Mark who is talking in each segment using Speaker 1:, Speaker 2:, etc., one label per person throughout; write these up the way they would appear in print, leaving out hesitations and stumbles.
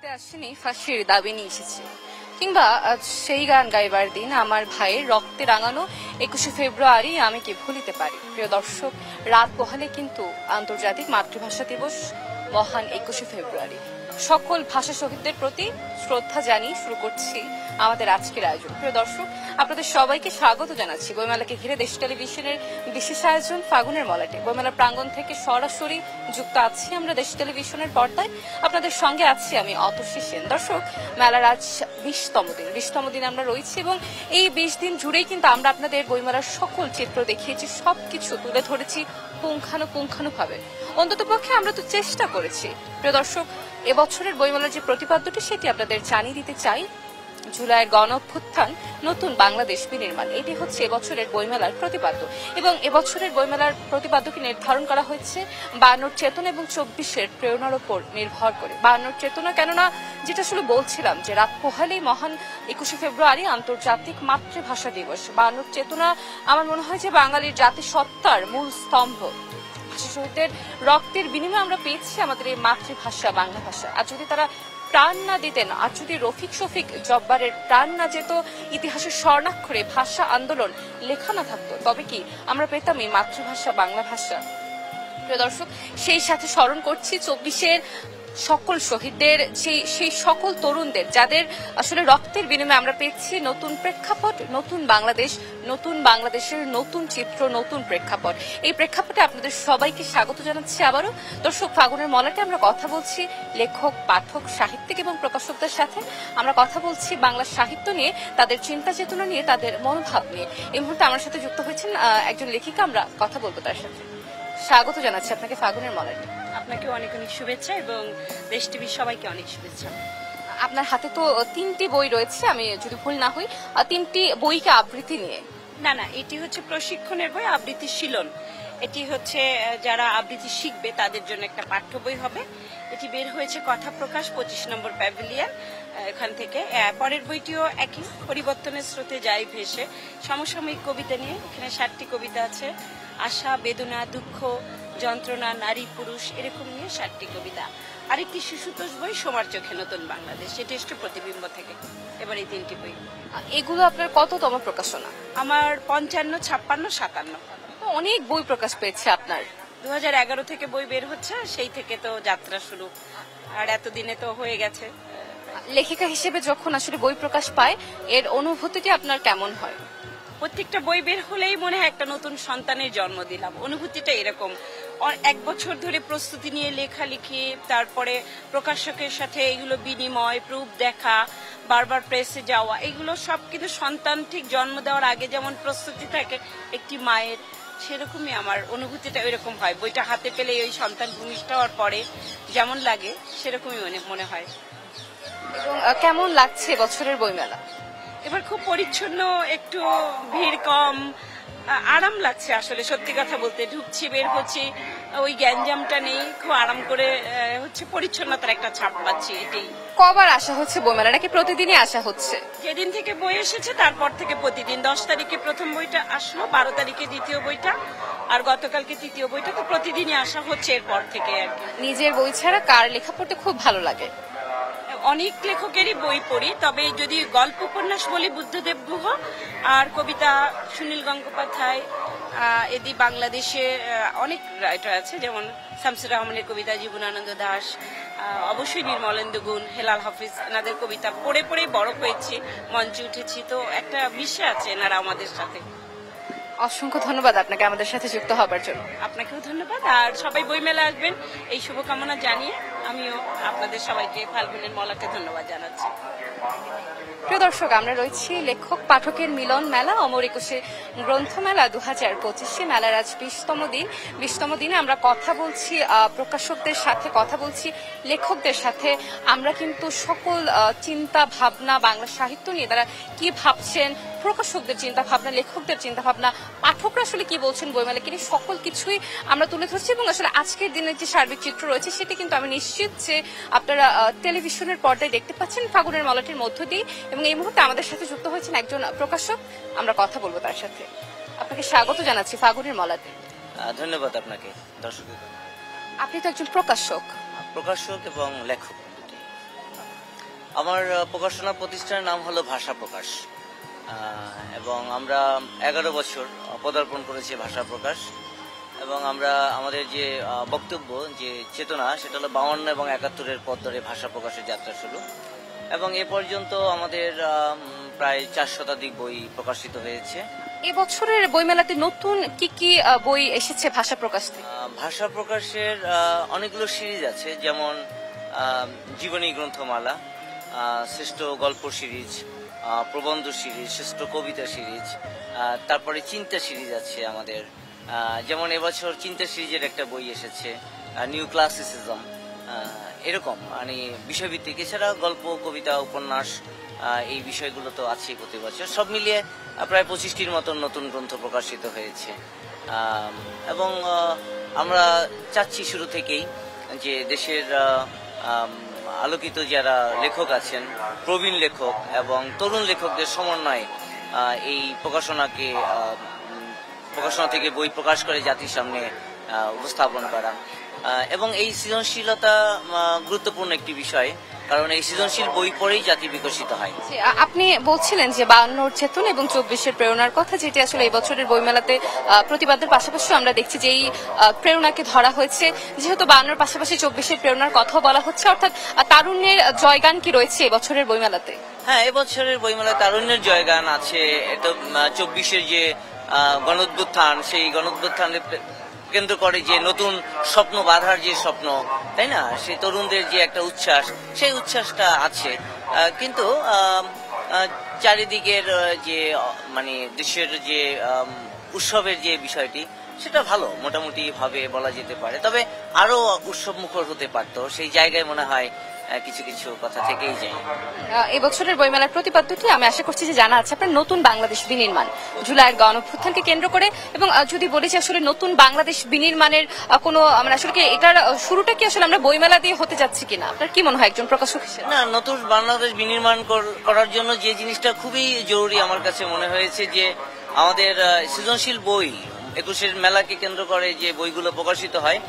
Speaker 1: ফাঁসিতে আসেনি, ফাঁসির দাবি নিয়ে এসেছি। কিংবা সেই গান গাইবার দিন আমার ভাইয়ের রক্তে রাঙানো 21শে ফেব্রুয়ারি আমি কি ভুলিতে পারি। প্রিয় দর্শক, রাত পোহালে কিন্তু আন্তর্জাতিক মাতৃভাষা দিবস, মহান 21শে ফেব্রুয়ারি। সকল ভাষা শহীদদের প্রতি শ্রদ্ধা জানিয়ে শুরু করছি আমাদের আজকের আয়োজন। প্রিয় দর্শক, আপনাদের সবাইকে স্বাগত জানাচ্ছি বইমেলাকে ঘিরে দেশ টেলিভিশনের বিশেষ আয়োজন ফাগুনের মলাটে। বইমেলার প্রাঙ্গণ থেকে সরাসরি যুক্ত আছি আমরা দেশ টেলিভিশনের পর্দায়। আপনাদের সঙ্গে আছি আমি অতসী সেন। দর্শক, মেলার আজ 20তম দিন আমরা রয়েছি এবং এই 20 দিন জুড়েই কিন্তু আমরা আপনাদের বইমেলার সকল চিত্র দেখিয়েছি, সবকিছু তুলে ধরেছি পুঙ্খানুপুঙ্খানুভাবে। অন্তত পক্ষে আমরা তো চেষ্টা করেছি। প্রিয় দর্শক, এবছরের বইমেলার যে প্রতিপাদ্যটি সেটি আপনাদের জানিয়ে দিতে চাই। জুলাইয়ের গণ অভ্যুত্থান, নতুন বাংলাদেশ বিনির্মাণ, এটি হচ্ছে এবছরের বইমেলার প্রতিপাদ্য। এবং এবছরের বইমেলার প্রতিপাদ্যকে নির্ধারণ করা হয়েছে 52 চেতনা এবং 24-এর প্রেরণার উপর নির্ভর করে। 52 চেতনা, কেননা যেটা আসলে বলছিলাম যে রাত পোহালেই মহান 21শে ফেব্রুয়ারি আন্তর্জাতিক মাতৃভাষা দিবস। 52 চেতনা আমার মনে হয় যে বাঙালির জাতিসত্তার মূল স্তম্ভ। ভাষা শহীদদের রক্তের বিনিময়ে আমরা পেয়েছি আমাদের এই মাতৃভাষা বাংলা ভাষা। আর যদি তারা প্রাণ না দিতেন, আর যদি রফিক শফিক জব্বারের প্রাণ না যেত, ইতিহাসের স্বর্ণাক্ষরে ভাষা আন্দোলন লেখা না থাকতো, তবে কি আমরা পেতাম এই মাতৃভাষা বাংলা ভাষা? প্রিয় দর্শক, সেই সাথে স্মরণ করছি 24-এর সকল শহীদদের, সেই সকল তরুণদের যাদের আসলে রক্তের বিনিময়ে আমরা পেয়েছি নতুন প্রেক্ষাপট, নতুন বাংলাদেশ, নতুন বাংলাদেশের নতুন চিত্র, নতুন প্রেক্ষাপট। এই প্রেক্ষাপটে আপনাদের সবাইকে স্বাগত জানাচ্ছি আবারও। দর্শক, ফাগুনের মলাটে আমরা কথা বলছি লেখক, পাঠক, সাহিত্যিক এবং প্রকাশকদের সাথে। আমরা কথা বলছি বাংলা সাহিত্য নিয়ে, তাদের চিন্তা চেতনা নিয়ে, তাদের মনোভাব নিয়ে। এই মুহূর্তে আমার সাথে যুক্ত হয়েছেন একজন লেখিকা, আমরা কথা বলবো তার সাথে। স্বাগত জানাচ্ছি আপনাকে ফাগুনের মলাটে।
Speaker 2: আপনাকে অনেক অনেক শুভেচ্ছা এবং দেশ টিভির সবাইকে অনেক শুভেচ্ছা।
Speaker 1: আপনার হাতে তো 3টি বই রয়েছে, আমি যদি ভুল না হই, 3টি বইকে আবৃত্তি নিয়ে।
Speaker 2: না, এটি হচ্ছে প্রশিক্ষণের বই, আবৃত্তি শিলন। এটি হচ্ছে যারা আবৃত্তি শিখবে তাদের জন্য একটা পাঠ্য বই হবে। এটি বের হয়েছে কথা প্রকাশ 25 নম্বর প্যাভিলিয়ন, এখান থেকে। পরের বইটিও একই, পরিবর্তনের স্রোতে যাই ভেসে, সমসাময়িক কবিতা নিয়ে। এখানে 60টি কবিতা আছে, আশা, বেদনা, দুঃখ, যন্ত্রণা, নারী, পুরুষ, এরকম নিয়ে 60টি কবিতা। আরেকটি শিশুতোষ বই সোমার চোখে নতুন বাংলাদেশ, এটি এসছে প্রতিবিম্ব থেকে। এবার এই 3টি বই।
Speaker 1: এগুলো আপনার কততম প্রকাশনা?
Speaker 2: আমার 55, 56, 57।
Speaker 1: অনেক বই প্রকাশ পেয়েছে আপনার।
Speaker 2: 2011 থেকে বই বের হচ্ছে, সেই থেকে তো যাত্রা শুরু, আর এতদিনে তো হয়ে গেছে।
Speaker 1: লেখিকা হিসেবে যখন আসলে বই প্রকাশ পায়, এর অনুভূতিটি আপনার কেমন হয়?
Speaker 2: প্রত্যেকটা বই বের হলেই মনে হয় একটা নতুন সন্তানের জন্ম দিলাম। অনুভূতিটা এরকম। 1 বছর ধরে প্রস্তুতি নিয়ে লেখালেখি, তারপরে প্রকাশকের সাথে এগুলো বিনিময়, প্রুফ দেখা, বারবার প্রেসে যাওয়া, এগুলো সব কিন্তু সন্তান ঠিক জন্ম দেওয়ার আগে যেমন প্রস্তুতি থাকে একটি মায়ের, সেরকমই আমার অনুভূতিটা এরকম হয়। বইটা হাতে পেলে ওই সন্তান ভূমিষ্ঠ হওয়ার পরে যেমন লাগে সেরকমই মনে হয়।
Speaker 1: এবং কেমন লাগছে বছরের বইমেলা?
Speaker 2: এবার খুব পরিচ্ছন্ন, একটু ভিড় কম, আরাম লাগছে। আসলে সত্যি কথা বলতে, ঢুকছি বের হচ্ছি, ওই গ্যাঞ্জামটা নেই, খুব আরাম করে হচ্ছে, পরিচ্ছন্নতার একটা ছাপ পাচ্ছি। এটাই।
Speaker 1: কবার আসা হচ্ছে বইমেলা, নাকি প্রতিদিনই আসা হচ্ছে?
Speaker 2: যেদিন থেকে বই এসেছে তারপর থেকে প্রতিদিন। 10 তারিখে প্রথম বইটা আসলো, 12 তারিখে দ্বিতীয় বইটা, আর গতকালকে তৃতীয় বইটা। তো প্রতিদিনই আসা হচ্ছে এরপর থেকে আর কি।
Speaker 1: নিজের বই ছাড়া কার লেখা পড়তে খুব ভালো লাগে?
Speaker 2: অনেক লেখকেরই বই পড়ি, তবে যদি গল্প উপন্যাস বলি বুদ্ধদেব গুহ, আর কবিতা সুনীল গঙ্গোপাধ্যায়, এদি বাংলাদেশে অনেক রাইটার আছে, যেমন শামসুর রহমানের কবিতা, জীবনানন্দ দাশ, অবশ্যই নির্মলেন্দু গুণ, হেলাল হাফিজ, এনাদের কবিতা পড়ে পড়ে বড় হয়েছি, মঞ্চে উঠেছি, তো একটা মিশে আছে এনারা আমাদের সাথে।
Speaker 1: অসংখ্য ধন্যবাদ আপনাকে আমাদের সাথে যুক্ত হবার জন্য।
Speaker 2: আপনাকেও ধন্যবাদ, আর সবাই বইমেলা আসবেন এই শুভকামনা জানিয়ে আমিও আপনাদের সবাইকে ফাল্গুনের মলাকে ধন্যবাদ জানাচ্ছি।
Speaker 1: প্রিয় দর্শক, আমরা রয়েছি লেখক পাঠকের মিলন মেলা, অমর 21শে গ্রন্থমেলা 2025। মেলার আজ 20তম দিন। 20তম দিনে আমরা কথা বলছি প্রকাশকদের সাথে, কথা বলছি লেখকদের সাথে। আমরা কিন্তু সকল চিন্তা ভাবনা বাংলা সাহিত্য নিয়ে, তারা কি ভাবছেন, প্রকাশকদের চিন্তা ভাবনা, লেখকদের চিন্তা ভাবনা, পাঠকরা আসলে কি বলছেন বইমেলাকে নিয়ে, সকল কিছুই আমরা তুলে ধরছি। এবং আসলে আজকের দিনের যে সার্বিক চিত্র রয়েছে সেটি কিন্তু আমি নিশ্চিত যে আপনারা টেলিভিশনের পর্দায় দেখতে পাচ্ছেন ফাগুনের মলাটির মধ্য দিয়ে। এবং এই মুহূর্তে আমাদের সাথে যুক্ত হয়েছেন একজন প্রকাশক, আমরা কথা বলবো তার সাথে। আপনাকে স্বাগত জানাচ্ছি ফাগুনের মলাতে।
Speaker 3: ধন্যবাদ আপনাকে। দর্শক,
Speaker 1: আপনি তো একজন প্রকাশক
Speaker 3: এবং লেখক। আমার প্রকাশনা প্রতিষ্ঠানের নাম হলো ভাষা প্রকাশ, এবং আমরা 11 বছর পদার্পণ করেছি ভাষা প্রকাশ। এবং আমরা আমাদের যে বক্তব্য, যে চেতনা, সেটা হলো 52 এবং 71-এর পথ ধরে ভাষা প্রকাশের যাত্রা শুরু। এবং এ পর্যন্ত আমাদের প্রায় 4 শতাধিক বই প্রকাশিত হয়েছে।
Speaker 1: এবছরের বইমেলাতে নতুন কি কি বই এসেছে ভাষা প্রকাশ থেকে?
Speaker 3: ভাষা প্রকাশের অনেকগুলো সিরিজ আছে, যেমন জীবনী গ্রন্থমালা, শ্রেষ্ঠ গল্প সিরিজ, প্রবন্ধ সিরিজ, শ্রেষ্ঠ কবিতা সিরিজ, তারপরে চিন্তা সিরিজ আছে আমাদের। যেমন এবছর চিন্তা সিরিজের একটা বই এসেছে, নিউ ক্লাসিসিজম, এরকম মানে বিষয়ভিত্তিক। এছাড়া গল্প, কবিতা, উপন্যাস, এই বিষয়গুলো তো আছেই প্রতি বছর। সব মিলিয়ে প্রায় 25টির মতন নতুন গ্রন্থ প্রকাশিত হয়েছে। এবং আমরা চাচ্ছি শুরু থেকেই যে দেশের আলোকিত যারা লেখক আছেন, প্রবীণ লেখক এবং তরুণ লেখকদের সমন্বয়ে এই প্রকাশনা থেকে বই প্রকাশ করে জাতির সামনে উপস্থাপন করা। এবং এই সৃজনশীলতা গুরুত্বপূর্ণ একটি বিষয়, কারণ এই সৃজনশীল বই পড়েই জাতি বিকশিত হয়।
Speaker 1: আপনি বলছিলেন যে 52-র চেতনা এবং 24-এর প্রেরণার কথা, যেটি আসলে এই বছরের বইমেলাতে প্রতিবাদের পাশাপাশি আমরা দেখছি যে এই প্রেরণাকে ধরা হয়েছে। যেহেতু 52-র পাশাপাশি 24-এর প্রেরণার কথাও বলা হচ্ছে, অর্থাৎ তারুণ্যের জয়গান কি রয়েছে এবছরের বইমেলাতে?
Speaker 3: হ্যাঁ, এবছরের বইমেলায় তারুণ্যের জয়গান আছে। এটা 24-এর যে গণঅভ্যুত্থান, সেই গণঅভ্যুত্থানের কেন্দ্র করে যে নতুন স্বপ্ন বাঁধার যে স্বপ্ন, তাই না, সেই তরুণদের যে একটা উচ্ছ্বাস, সেই উচ্ছ্বাসটা আছে। কিন্তু চারিদিকের যে মানে দেশের যে উৎসবের যে বিষয়টি, সেটা ভালো, মোটামুটি ভাবে বলা যেতে পারে। তবে আরো উৎসব মুখর হতে পারতো, সেই জায়গায় মনে হয় কিছু কিছু কথা থেকেই যায়।
Speaker 1: এবছরের বইমেলার প্রতিপাদ্যটি আমি আশা করছি যে জানা আছে আপনার, নতুন বাংলাদেশ বিনির্মাণ, জুলাইয়ের গণঅভ্যুত্থানকে কেন্দ্র করে। এবং যদি বলি যে আসলে নতুন বাংলাদেশ বিনির্মাণের কোনো মানে আসলে কি এটার শুরুটা কি আসলে আমরা বইমেলা দিয়ে হতে যাচ্ছি কিনা, আপনার কি মনে হয় একজন প্রকাশক হিসেবে?
Speaker 3: না, নতুন বাংলাদেশ বিনির্মাণ করার জন্য যে জিনিসটা খুবই জরুরি আমার কাছে মনে হয়েছে, যে আমাদের সৃজনশীল বই 21-এর মেলাকে কেন্দ্র করে যে বইগুলো প্রকাশিত হয়,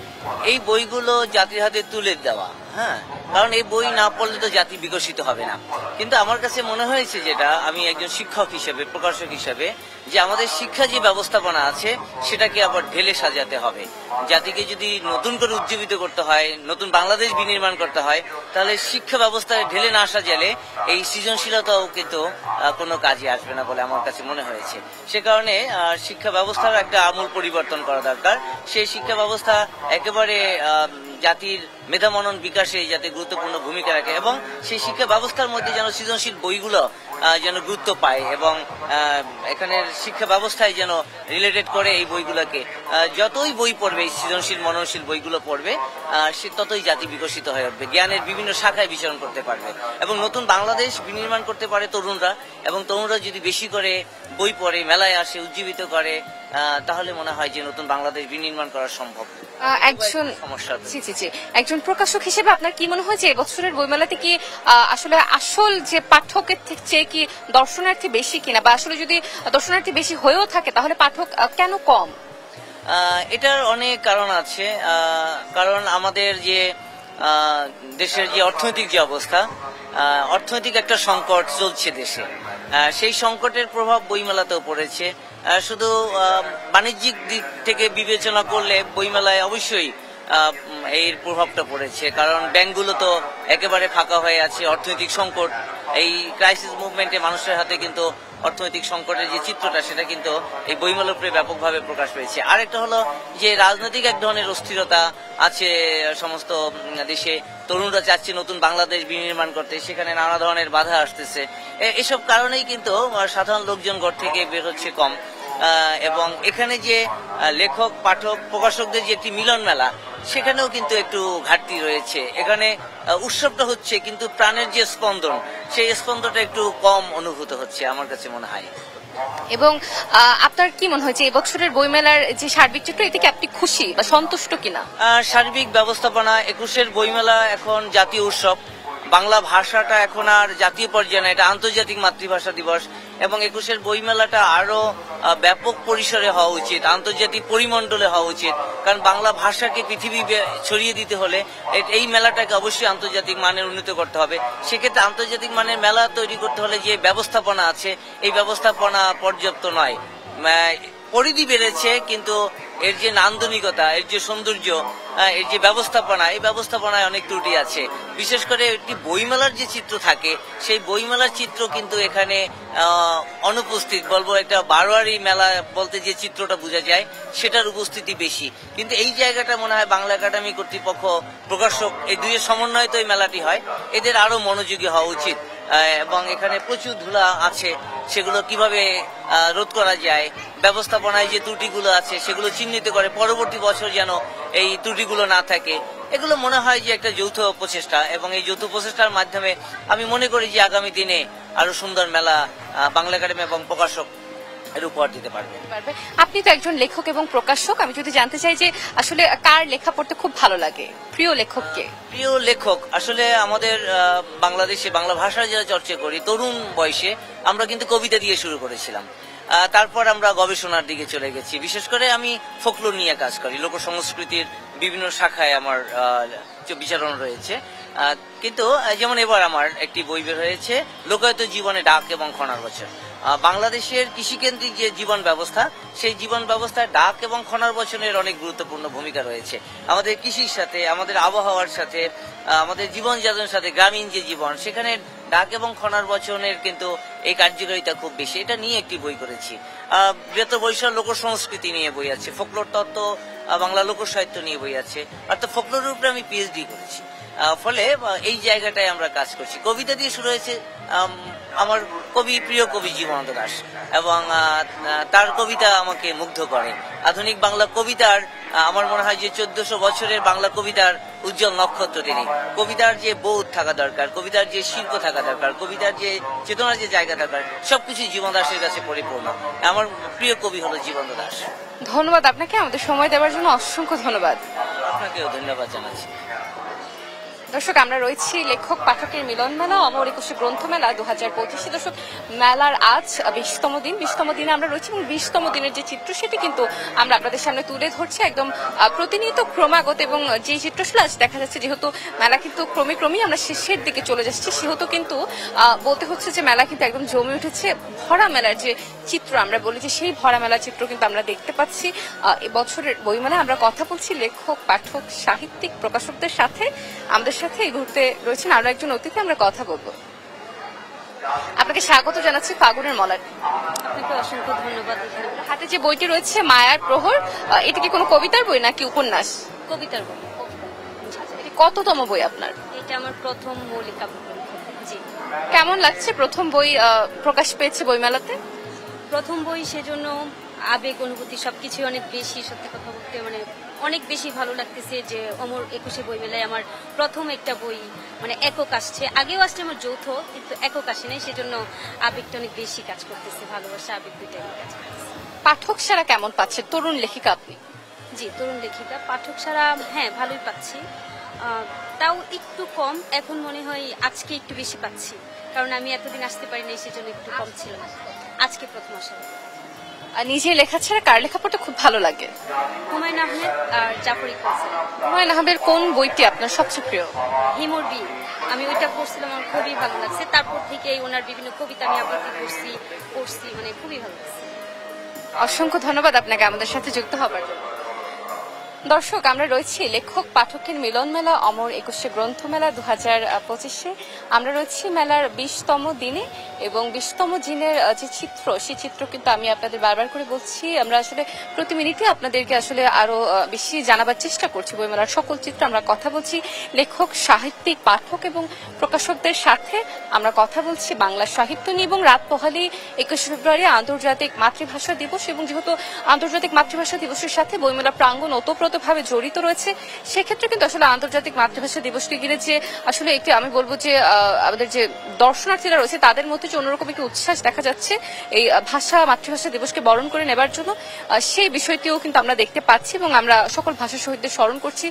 Speaker 3: এই বইগুলো জাতির হাতে তুলে দেওয়া। হ্যাঁ, কারণ এই বই না পড়লে তো জাতি বিকশিত হবে না। কিন্তু আমার কাছে মনে হয়েছে, যেটা আমি একজন শিক্ষক হিসেবে, প্রকাশক হিসেবে, যে আমাদের শিক্ষা যে ব্যবস্থাপনা আছে সেটাকে আবার ঢেলে সাজাতে হবে। জাতিকে যদি নতুন করে উজ্জীবিত করতে হয়, নতুন বাংলাদেশ বিনির্মাণ করতে হয়, তাহলে শিক্ষা ব্যবস্থায় ঢেলে না সাজালে এই সৃজনশীলতাও কিন্তু কোনো কাজে আসবে না বলে আমার কাছে মনে হয়েছে। সে কারণে শিক্ষা ব্যবস্থার একটা আমূল পরিবর্তন করা দরকার। সেই শিক্ষা ব্যবস্থা একেবারে জাতির মেধা মনন বিকাশে যাতে গুরুত্বপূর্ণ ভূমিকা রাখে, এবং সেই শিক্ষা ব্যবস্থার মধ্যে যেন সৃজনশীল বইগুলো যেন গুরুত্ব পায়, এবং এখানের শিক্ষা ব্যবস্থায় যেন রিলেটেড করে এই বইগুলোকে। যতই বই পড়বে, সৃজনশীল মননশীল বইগুলো পড়বে, সে ততই জাতি বিকশিত হয়ে উঠবে, জ্ঞানের বিভিন্ন শাখায় বিচরণ করতে পারবে, এবং নতুন বাংলাদেশ বিনির্মাণ করতে পারে তরুণরা। এবং তরুণরা যদি বেশি করে বই পড়ে, মেলায় আসে, উজ্জীবিত করে, তাহলে মনে হয় যে নতুন বাংলাদেশ বিনির্মাণ করা সম্ভব।
Speaker 1: একজন প্রকাশক হিসেবে আপনার কি মনে হয় যে এবছরের বইমেলাতে কি আসলে আসল যে পাঠকের চেয়ে কি দর্শনার্থী বেশি কিনা, বা আসলে যদি দর্শনার্থী বেশি হয়েও থাকে তাহলে পাঠক কেন কম?
Speaker 3: এটার অনেক কারণ আছে। কারণ আমাদের যে দেশের যে অর্থনৈতিক যে অবস্থা, অর্থনৈতিক একটা সংকট চলছে দেশে, সেই সংকটের প্রভাব বইমেলাতেও পড়েছে। শুধু বাণিজ্যিক দিক থেকে বিবেচনা করলে বইমেলায় অবশ্যই এর প্রভাবটা পড়েছে, কারণ ব্যাংকগুলো তো একেবারে ফাঁকা হয়ে আছে। অর্থনৈতিক সংকট, এই ক্রাইসিস মুভমেন্টে মানুষের হাতে কিন্তু অর্থনৈতিক সংকটের যে চিত্রটা, সেটা কিন্তু এই বইমেলার উপরে ব্যাপকভাবে প্রকাশ পেয়েছে। আরেকটা হলো যে রাজনৈতিক এক ধরনের অস্থিরতা আছে সমস্ত দেশে। তরুণরা চাচ্ছে নতুন বাংলাদেশ বিনির্মাণ করতে, সেখানে নানা ধরনের বাধা আসতেছে। এসব কারণেই কিন্তু সাধারণ লোকজন ঘর থেকে বের হচ্ছে কম। এবং এখানে যে লেখক, পাঠক, প্রকাশকদের যে একটি মিলন মেলা, সেখানেও কিন্তু একটু ঘাটতি রয়েছে। এখানে উৎসবটা হচ্ছে, কিন্তু প্রাণের যে স্পন্দন, সেই স্পন্দনটা একটু কম অনুভূত হচ্ছে আমার কাছে মনে হয়।
Speaker 1: এবং আপনার কি মনে হয়েছে এবছরের বইমেলার যে সার্বিক চিত্র, এতে কি আপনি খুশি বা সন্তুষ্ট কিনা?
Speaker 3: সার্বিক ব্যবস্থাপনা, 21-এর বইমেলা এখন জাতীয় উৎসব, বাংলা ভাষাটা এখন আর জাতীয় পর্যায়ে না, এটা আন্তর্জাতিক মাতৃভাষা দিবস, এবং 21-এর বইমেলাটা আরো ব্যাপক পরিসরে হওয়া উচিত, আন্তর্জাতিক পরিমণ্ডলে হওয়া উচিত। কারণ বাংলা ভাষাকে পৃথিবী ছড়িয়ে দিতে হলে এই মেলাটাকে অবশ্যই আন্তর্জাতিক মানের উন্নীত করতে হবে। সেক্ষেত্রে আন্তর্জাতিক মানের মেলা তৈরি করতে হলে যে ব্যবস্থাপনা আছে, এই ব্যবস্থাপনা পর্যাপ্ত নয়। পরিধি বেড়েছে, কিন্তু এর যে নান্দনিকতা, এর যে সৌন্দর্য, এর যে ব্যবস্থাপনা, এই ব্যবস্থাপনায় অনেক ত্রুটি আছে। বিশেষ করে একটি বইমেলার যে চিত্র থাকে, সেই বইমেলার চিত্র কিন্তু এখানে অনুপস্থিত। বলবো একটা বারোয়ারি মেলা বলতে যে চিত্রটা বোঝা যায়, সেটার উপস্থিতি বেশি। কিন্তু এই জায়গাটা মনে হয় বাংলা একাডেমি কর্তৃপক্ষ, প্রকাশক, এই দুইয়ের সমন্বয়ে তো এই মেলাটি হয়, এদের আরো মনোযোগী হওয়া উচিত। এবং এখানে প্রচুর ধুলা আছে, সেগুলো কিভাবে রোধ করা যায়, ব্যবস্থাপনায় যে ত্রুটিগুলো আছে সেগুলো চিহ্নিত করে পরবর্তী বছর যেন এই ত্রুটিগুলো না থাকে, এগুলো মনে হয় যে একটা যৌথ প্রচেষ্টা। এবং এই যৌথ প্রচেষ্টার মাধ্যমে আমি মনে করি যে আগামী দিনে আরো সুন্দর মেলা বাংলা একাডেমি এবং প্রকাশক এর উপহার দিতে পারবে।
Speaker 1: আপনি তো একজন লেখক এবং প্রকাশক, আমি যদি জানতে চাই যে আসলে কার লেখা পড়তে খুব ভালো লাগে, প্রিয় লেখককে?
Speaker 3: প্রিয় লেখক আসলে আমাদের বাংলাদেশে বাংলা ভাষা যারা চর্চা করি তরুণ বয়সে, আমরা কিন্তু কবিতা দিয়ে শুরু করেছিলাম। তারপর আমরা গবেষণার দিকে চলে গেছি। বিশেষ করে আমি ফোকলোর নিয়ে কাজ করি, লোক সংস্কৃতির বিভিন্ন শাখায় আমার বিচারণ রয়েছে। কিন্তু যেমন এবার আমার একটি বই বের হয়েছে, লোকায়ত জীবনে ডাক এবং খনার বছর। বাংলাদেশের কৃষিকেন্দ্রিক যে জীবন ব্যবস্থা, সেই জীবন ব্যবস্থায় ডাক এবং খনার বচনের অনেক গুরুত্বপূর্ণ ভূমিকা রয়েছে। আমাদের কৃষির সাথে, আমাদের আবহাওয়ার সাথে, আমাদের জীবনযাত্রার সাথে, গ্রামীণ যে জীবন, সেখানে ডাক এবং খনার বচনের কিন্তু এই কার্যকারিতা খুব বেশি। এটা নিয়ে একটি বই করেছি। বৃহত্তর বরিশাল লোক সংস্কৃতি নিয়ে বই আছে, ফোকলোর তত্ত্ব, বাংলা লোক সাহিত্য নিয়ে বই আছে, অর্থাৎ ফোকলোরের উপরে আমি পিএইচডি করেছি। ফলে এই জায়গাটায় আমরা কাজ করছি। কবিতা দিয়ে শুরু হয়েছে, আমার প্রিয় কবি জীবনানন্দ দাশ, এবং তার কবিতা আমাকে মুগ্ধ করে। আধুনিক বাংলা কবিতার আমার মনে হয় যে 1400 বছরের বাংলা কবিতার উজ্জ্বল নক্ষত্র তিনি। কবিতার যে বোধ থাকা দরকার, কবিতার যে শিল্প থাকা দরকার, কবিতার যে চেতনার যে জায়গা দরকার, সবকিছু জীবন দাসের কাছে পরিপূর্ণ। আমার প্রিয় কবি হলো জীবনানন্দ দাশ।
Speaker 1: ধন্যবাদ আপনাকে, আমাদের সময় দেওয়ার জন্য অসংখ্য ধন্যবাদ।
Speaker 3: আপনাকেও ধন্যবাদ জানাচ্ছি।
Speaker 1: দর্শক, আমরা রয়েছি লেখক পাঠকের মিলন মেলা অমর 21 গ্রন্থমেলা 2025। দর্শক, মেলার আজ 20তম দিন। 20তম দিনে আমরা রয়েছি এবং 20তম দিনের যে চিত্র, সেটি কিন্তু আমরা আপনাদের সামনে তুলে ধরছি একদম প্রতিনিয়ত ক্রমাগত। এবং যে চিত্র আজ দেখা যাচ্ছে, যেহেতু মেলা কিন্তু ক্রমেই আমরা শেষের দিকে চলে যাচ্ছি, সেহেতু কিন্তু বলতে হচ্ছে যে মেলা কিন্তু একদম জমে উঠেছে। ভরা মেলার যে চিত্র আমরা বলি, যে সেই ভরা মেলার চিত্র কিন্তু আমরা দেখতে পাচ্ছি এবছরের বইমেলায়। আমরা কথা বলছি লেখক, পাঠক, সাহিত্যিক, প্রকাশকদের সাথে। আমাদের সাথে এই মুহূর্তে রয়েছেন আরো একজন অতিথি, আমরা কথা বলবো। আপনাকে স্বাগত জানাচ্ছি ফাগুনের মলার।
Speaker 4: আপনাকে অসংখ্য ধন্যবাদ।
Speaker 1: হাতে যে বইটি রয়েছে মায়ার প্রহর, এটা কি কোনো কবিতার বই নাকি উপন্যাস?
Speaker 4: কবিতার বই।
Speaker 1: এটি কততম বই আপনার?
Speaker 4: এটা আমার প্রথম মৌলিক কাব্য পরীক্ষা। জি।
Speaker 1: কেমন লাগছে প্রথম বই প্রকাশ পেয়েছে বইমেলাতে?
Speaker 4: প্রথম বই, সেজন্য আবেগ, অনুভূতি সবকিছু অনেক বেশি। সত্যি কথা বলতে মানে অনেক বেশি ভালো লাগতেছে যে অমর 21 বইমেলায় আমার প্রথম একটা বই মানে একক আসছে। আগেও আসছে আমার যৌথ, কিন্তু একক আসে নাই, সেজন্য আবেগটা অনেক বেশি কাজ করতেছে। ভালোবাসা, আবেগ দুইটাই কাজ করতেছে।
Speaker 1: পাঠক সারা কেমন পাচ্ছে? তরুণ লেখিকা আপনি।
Speaker 4: জি, তরুণ লেখিকা। পাঠক সারা হ্যাঁ ভালোই পাচ্ছি, তাও একটু কম। এখন মনে হয় আজকে একটু বেশি পাচ্ছি, কারণ আমি এতদিন আসতে পারিনি, সেজন্য একটু কম ছিল। আজকে প্রথম আসা।
Speaker 1: নিজের লেখা ছাড়া কার লেখা পড়তে খুব ভালো লাগে?
Speaker 4: হুমায়ুন আহমেদ আর জাফর ইকবাল।
Speaker 1: হুমায়ুন আহমেদের কোন বইটি আপনার সবচেয়ে প্রিয়?
Speaker 4: হিমুর বি। আমি ওইটা পড়ছিলাম, আমার খুবই ভালো লাগছে। তারপর থেকে ওনার বিভিন্ন কবিতা আমি আবৃত্তি পড়ছি, মানে খুবই ভালো লাগছে।
Speaker 1: অসংখ্য ধন্যবাদ আপনাকে আমাদের সাথে যুক্ত হবার জন্য। দর্শক, আমরা রয়েছি লেখক পাঠকের মিলন মেলা অমর 21 গ্রন্থমেলা 2025। আমরা রয়েছি মেলার 20তম দিনে, এবং 20তম দিনের যে চিত্র, সেই চিত্র কিন্তু আমি আপনাদের বারবার করে বলছি, আমরা আসলে প্রতি মিনিটে আপনাদেরকে আসলে আরো বেশি জানাবার চেষ্টা করছি বইমেলার সকল চিত্র। আমরা কথা বলছি লেখক, সাহিত্যিক, পাঠক এবং প্রকাশকদের সাথে। আমরা কথা বলছি বাংলা সাহিত্য নিয়ে, এবং রাত পোহালেই 21 ফেব্রুয়ারি আন্তর্জাতিক মাতৃভাষা দিবস, এবং যেহেতু আন্তর্জাতিক মাতৃভাষা দিবসের সাথে বইমেলা প্রাঙ্গণ ওতপ্রোত ওতপ্রোতভাবে জড়িত রয়েছে। সেক্ষেত্রে কিন্তু আসলে আন্তর্জাতিক মাতৃভাষা দিবসকে ঘিরে যে আসলে একটি আমি বলবো যে আমাদের যে দর্শনার্থীরা রয়েছে তাদের মধ্যে যে অন্যরকম একটি উচ্ছ্বাস দেখা যাচ্ছে এই মাতৃভাষা দিবসকে বরণ করে নেবার জন্য, সেই বিষয়টিও কিন্তু আমরা দেখতে পাচ্ছি এবং আমরা সকল ভাষা শহীদদের স্মরণ করছি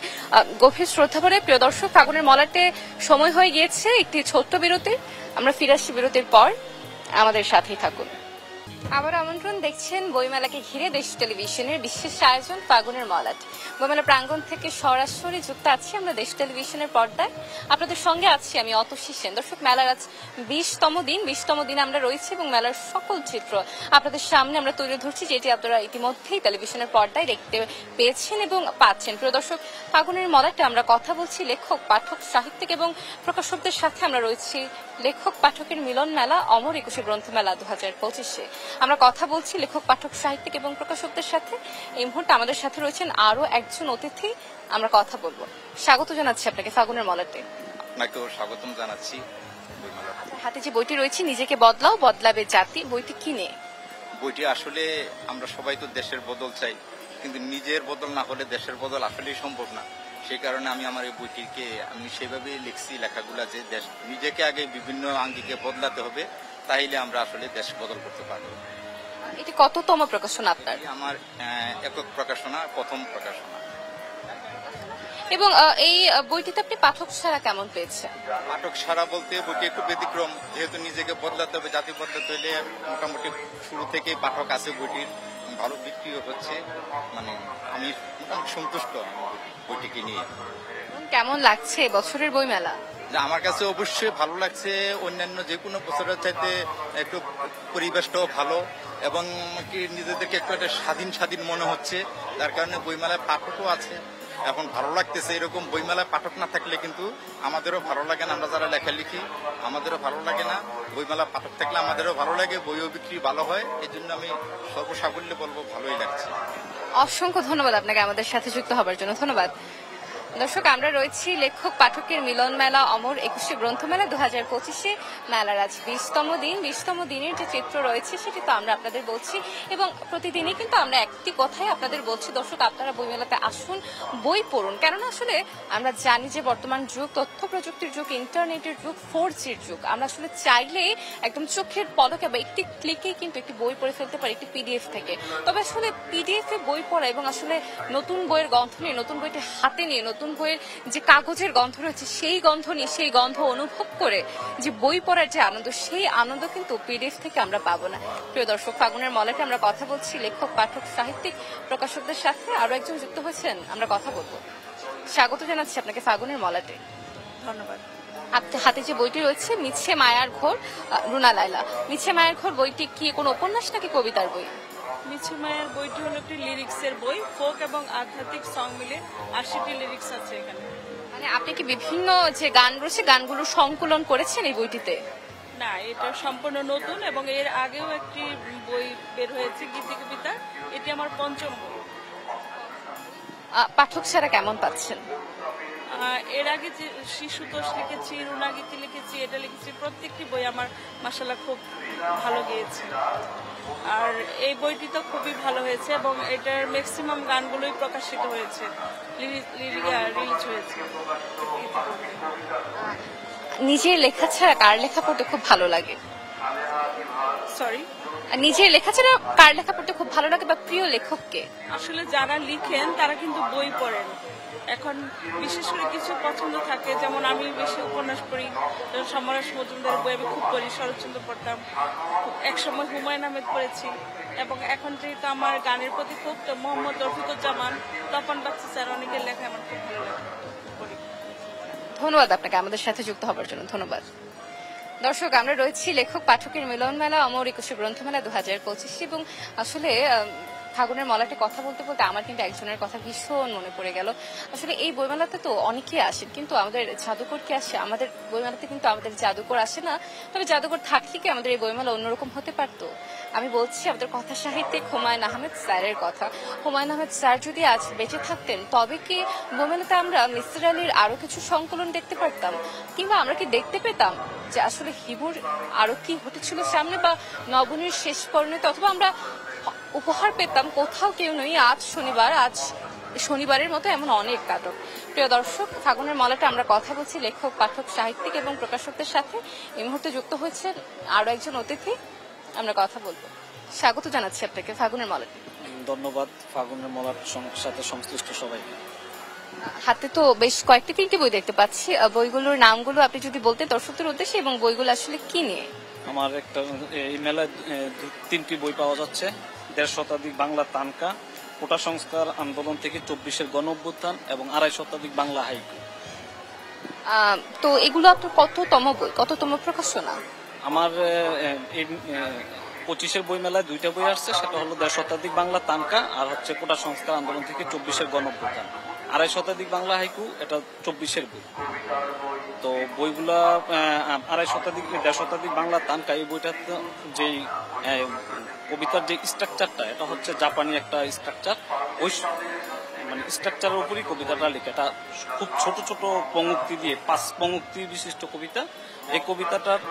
Speaker 1: গভীর শ্রদ্ধা ভরে। প্রিয় দর্শক, ফাগুনের মলাটে সময় হয়ে গিয়েছে একটি ছোট্ট বিরতির। আমরা ফিরে আসছি বিরতির পর, আমাদের সাথেই থাকুন। আবার আমন্ত্রণ, দেখছেন বইমেলাকে ঘিরে দেশ টেলিভিশনের বিশেষ আয়োজন ফাগুনের মলাট। বইমেলা প্রাঙ্গণ থেকে সরাসরি যুক্ত আছি আমরা দেশ টেলিভিশনের পর্দায়। আপনাদের সঙ্গে আছি আমি অতসী সেন। দর্শক, মেলার আজ 20তম দিন আমরা রয়েছি এবং মেলার সকল চিত্র আপনাদের সামনে আমরা তুলে ধরছি, যেটি আপনারা ইতিমধ্যেই টেলিভিশনের পর্দায় দেখতে পেয়েছেন এবং পাচ্ছেন। প্রিয় দর্শক, ফাগুনের মলাটে আমরা কথা বলছি লেখক, পাঠক, সাহিত্যিক এবং প্রকাশকদের সাথে। আমরা রয়েছি লেখক পাঠকের মিলন মেলা অমর একুশে গ্রন্থমেলা 2025-এ। আমরা কথা বলছি লেখক, পাঠক, সাহিত্যিক এবং প্রকাশকদের সাথে। এই মুহূর্তে আমাদের সাথে রয়েছেন আরো একজন অতিথি, আমরা কথা বলবো। স্বাগত জানাচ্ছি আপনাকে ফাগুনের মলাটে।
Speaker 5: আপনাকেও স্বাগতম জানাচ্ছি।
Speaker 1: হাতে যে বইটি রয়েছে নিজেকে বদলাও, বদলাবে জাতি, বইটি কিনে
Speaker 5: বইটি আসলে আমরা সবাই তো দেশের বদল চাই, কিন্তু নিজের বদল না হলে দেশের বদল আসলেই সম্ভব না। সেই কারণে আমি আমার এই বইটিকে সেভাবেই লিখছি লেখাগুলা যে দেশ নিজেকে আগে বিভিন্ন আঙ্গিকে বদলাতে হবে, তাইলে আমরা আসলে দেশ বদল করতে পারবো।
Speaker 1: এটি কততম প্রকাশনা আপনার?
Speaker 5: আমার একক প্রকাশনা, প্রথম প্রকাশনা।
Speaker 1: এবং এই বইটিতে আপনি পাঠক সারা কেমন পেয়েছেন?
Speaker 5: পাঠক সারা বলতে বইটি একটু ব্যতিক্রম, যেহেতু নিজেকে বদলাতে হবে, জাতি বদলাতে হলে মোটামুটি শুরু থেকেই পাঠক আছে, বইটির ভালো বিক্রিও হচ্ছে। আমি মোটামুটি সন্তুষ্ট বইটিকে নিয়ে।
Speaker 1: কেমন লাগছে বছরের বইমেলা?
Speaker 5: আমার কাছে অবশ্যই ভালো লাগছে। অন্যান্য যে কোনো বছরের চাইতে একটু পরিবেশটাও ভালো এবং নিজেদেরকে একটু একটা স্বাধীন মনে হচ্ছে। যার কারণে বইমেলায় পাঠকও আছে, এখন ভালো লাগতেছে। এরকম বইমেলায় পাঠক না থাকলে কিন্তু আমাদেরও ভালো লাগে না। আমরা যারা লেখা লিখি আমাদেরও ভালো লাগে না। বইমেলা পাঠক থাকলে আমাদেরও ভালো লাগে, বইও বিক্রি ভালো হয়। এই জন্য আমি সর্বসাকুল্যে বলবো ভালোই লাগছে।
Speaker 1: অসংখ্য ধন্যবাদ আপনাকে আমাদের সাথে যুক্ত হবার জন্য। ধন্যবাদ। দর্শক, আমরা রয়েছি লেখক পাঠকের মিলন মেলা অমর একুশে গ্রন্থমেলা 2025-এ। মেলার আজ 20তম দিনের যে চিত্র রয়েছে সেটি তো আমরা আপনাদের বলছি এবং প্রতিদিনই কিন্তু আমরা একটি কথাই আপনাদের বলছি, দর্শক আপনারা বইমেলাতে আসুন, বই পড়ুন। কেননা আসলে আমরা জানি যে বর্তমান যুগ তথ্য প্রযুক্তির যুগ, ইন্টারনেটের যুগ, 4G যুগ। আমরা আসলে চাইলেই একদম চোখের পলকে বা একটি ক্লিকেই কিন্তু একটি বই পড়ে ফেলতে পারি একটি PDF থেকে। তবে আসলে PDF এ বই পড়া এবং আসলে নতুন বইয়ের গন্ধ নিয়ে, নতুন বইটি হাতে নিয়ে, নতুন বইয়ের যে কাগজের গন্ধ রয়েছে সেই গন্ধ নিয়ে, সেই গন্ধ অনুভব করে যে বই পড়ার যে আনন্দ, সেই আনন্দ কিন্তু PDF থেকে আমরা পাবো না। প্রিয় দর্শক, ফাগুনের মলাটে আমরা কথা বলছি লেখক, পাঠক, সাহিত্যিক, প্রকাশকদের সাথে। আরো একজন যুক্ত হয়েছেন, আমরা কথা বলবো। স্বাগত জানাচ্ছি আপনাকে ফাগুনের মলাটে।
Speaker 2: ধন্যবাদ।
Speaker 1: আপনার হাতে যে বইটি রয়েছে মিছে মায়ার ঘোর, রুনা লায়লা। মিছে মায়ার ঘোর বইটি কি কোনো উপন্যাস নাকি কবিতার বই?
Speaker 2: মিছে মায়ার বইটি হলো একটি লিরিক্সের বই। ফোক এবং আধ্যাত্মিক সং মিলে 80টি লিরিক্স আছে এখানে।
Speaker 1: মানে আপনি কি বিভিন্ন যে গান রয়েছে গানগুলো সংকলন করেছেন এই বইটিতে?
Speaker 2: না, এটা সম্পূর্ণ নতুন এবং এর আগেও একটি বই বের হয়েছে গীতি কবিতা। এটি আমার 5ম বই।
Speaker 1: পাঠক ছাড়া কেমন পাচ্ছেন?
Speaker 2: এর আগে যে শিশুতোষ লিখেছি, রুনাগীতি লিখেছি, এটা লিখেছি, প্রত্যেকটি বই আমার মাশাআল্লাহ খুব ভালো গিয়েছে। আর এই বইটি তো খুবই ভালো হয়েছে এবং এটার ম্যাক্সিমাম গানগুলোই প্রকাশিত হয়েছে, রিলিজ হয়েছে।
Speaker 1: নিজের লেখা ছাড়া কার লেখা পড়তে খুব ভালো লাগে?
Speaker 2: সরি,
Speaker 1: নিজের লেখা ছাড়া কার লেখা পড়তে খুব ভালো লাগে বা প্রিয় লেখককে?
Speaker 2: আসলে যারা লিখেন তারা কিন্তু বই পড়েন। এখন বিশেষ করে কিছু পছন্দ থাকে, যেমন আমি বেশি উপন্যাস পড়ি, সমরেশ মজুমদারের বই আমি খুব পড়ি, শরৎচন্দ্র পড়তাম, একসময় হুমায়ুন আহমেদ পড়েছি এবং এখন যেহেতু আমার গানের প্রতি খুব, তো মোহাম্মদ রফিকুজ্জামান, তপন বাগচি স্যার অনেকের লেখা আমার খুব ভালো লাগে, পড়ি।
Speaker 1: ধন্যবাদ আপনাকে আমাদের সাথে যুক্ত হবার জন্য। ধন্যবাদ। দর্শক, আমরা রয়েছি লেখক পাঠকের মিলন মেলা অমর একুশে গ্রন্থমেলা 2025 এবং আসলে ফাগুনের মলাটে কথা বলতে বলতে আমার কিন্তু একজনের কথা ভীষণ মনে পড়ে গেল। আসলে এই বইমেলাতে তো অনেকেই আসেন, কিন্তু আমাদের জাদুকর কি আসে? আমাদের বইমেলাতে কিন্তু আমাদের জাদুকর আসে না। তবে জাদুকর থাকলে কি আমাদের এই বইমেলা অন্যরকম হতে পারতো? আমি বলছি আমাদের কথা সাহিত্যিক হুমায়ুন আহমেদ স্যারের কথা। হুমায়ুন আহমেদ স্যার যদি আজ বেঁচে থাকতেন তবে কি বইমেলাতে আমরা মিসির আলীর আরো কিছু সংকলন দেখতে পারতাম, কিংবা আমরা কি দেখতে পেতাম যে আসলে হিবুর আরো কি ঘটেছিল সামনে, বা নবনীর শেষ পরিণতি, অথবা আমরা উপহার পেতাম কোথাও কেউ নেই, আজ শনিবার, আজ শনিবারের মতো এমন অনেক নাটক। প্রিয় দর্শক, ফাগুনের মলাটা আমরা কথা বলছি লেখক, পাঠক, সাহিত্যিক এবং প্রকাশকদের সাথে। এই মুহূর্তে যুক্ত হয়েছে আরো একজন অতিথি, আমরা কথা বলবো। স্বাগত জানাচ্ছি আপনাকে ফাগুনের মলাতে।
Speaker 6: ধন্যবাদ ফাগুনের মলার সাথে সংশ্লিষ্ট সবাই।
Speaker 1: হাতে তো বেশ কয়েকটি 3টি বই দেখতে পাচ্ছি, বইগুলোর নামগুলো আপনি যদি বলতেন দর্শকদের উদ্দেশ্যে, এবং বইগুলো আসলে কি নিয়ে?
Speaker 6: আমার একটা এই মেলায় 3টি বই পাওয়া যাচ্ছে। 1.5 শতাধিক বাংলা তানকা, কোটা সংস্কার আন্দোলন থেকে 24-এর গণ অভ্যুত্থান এবং 2.5 শতাধিক বাংলা হাইকু।
Speaker 1: তো এগুলো আপনার কততম বই, কততম প্রকাশনা?
Speaker 6: আমার এই 25-এর বই মেলায় 2টা বই আসছে, সেটা হলো 1.5 শতাধিক বাংলা তানকা আর হচ্ছে কোটা সংস্কার আন্দোলন থেকে 24-এর গণ অভ্যুত্থান। 2.5 শতাধিক বাংলা হাইকু, এটা 24-এর বই। তো বইগুলা 2.5 শতাধিক 1.5 শতাধিক বাংলা তানকা, এই বইটাতে যে কবিতার যে স্ট্রাকচারটা, এটা হচ্ছে জাপানি একটা স্ট্রাকচার। ওই মানে স্ট্রাকচারের উপরই কবিতাটা লেখা। এটা খুব ছোট ছোট পঙ্ক্তি দিয়ে, 5 পঙ্ক্তি বিশিষ্ট কবিতা। এই কবিতাটার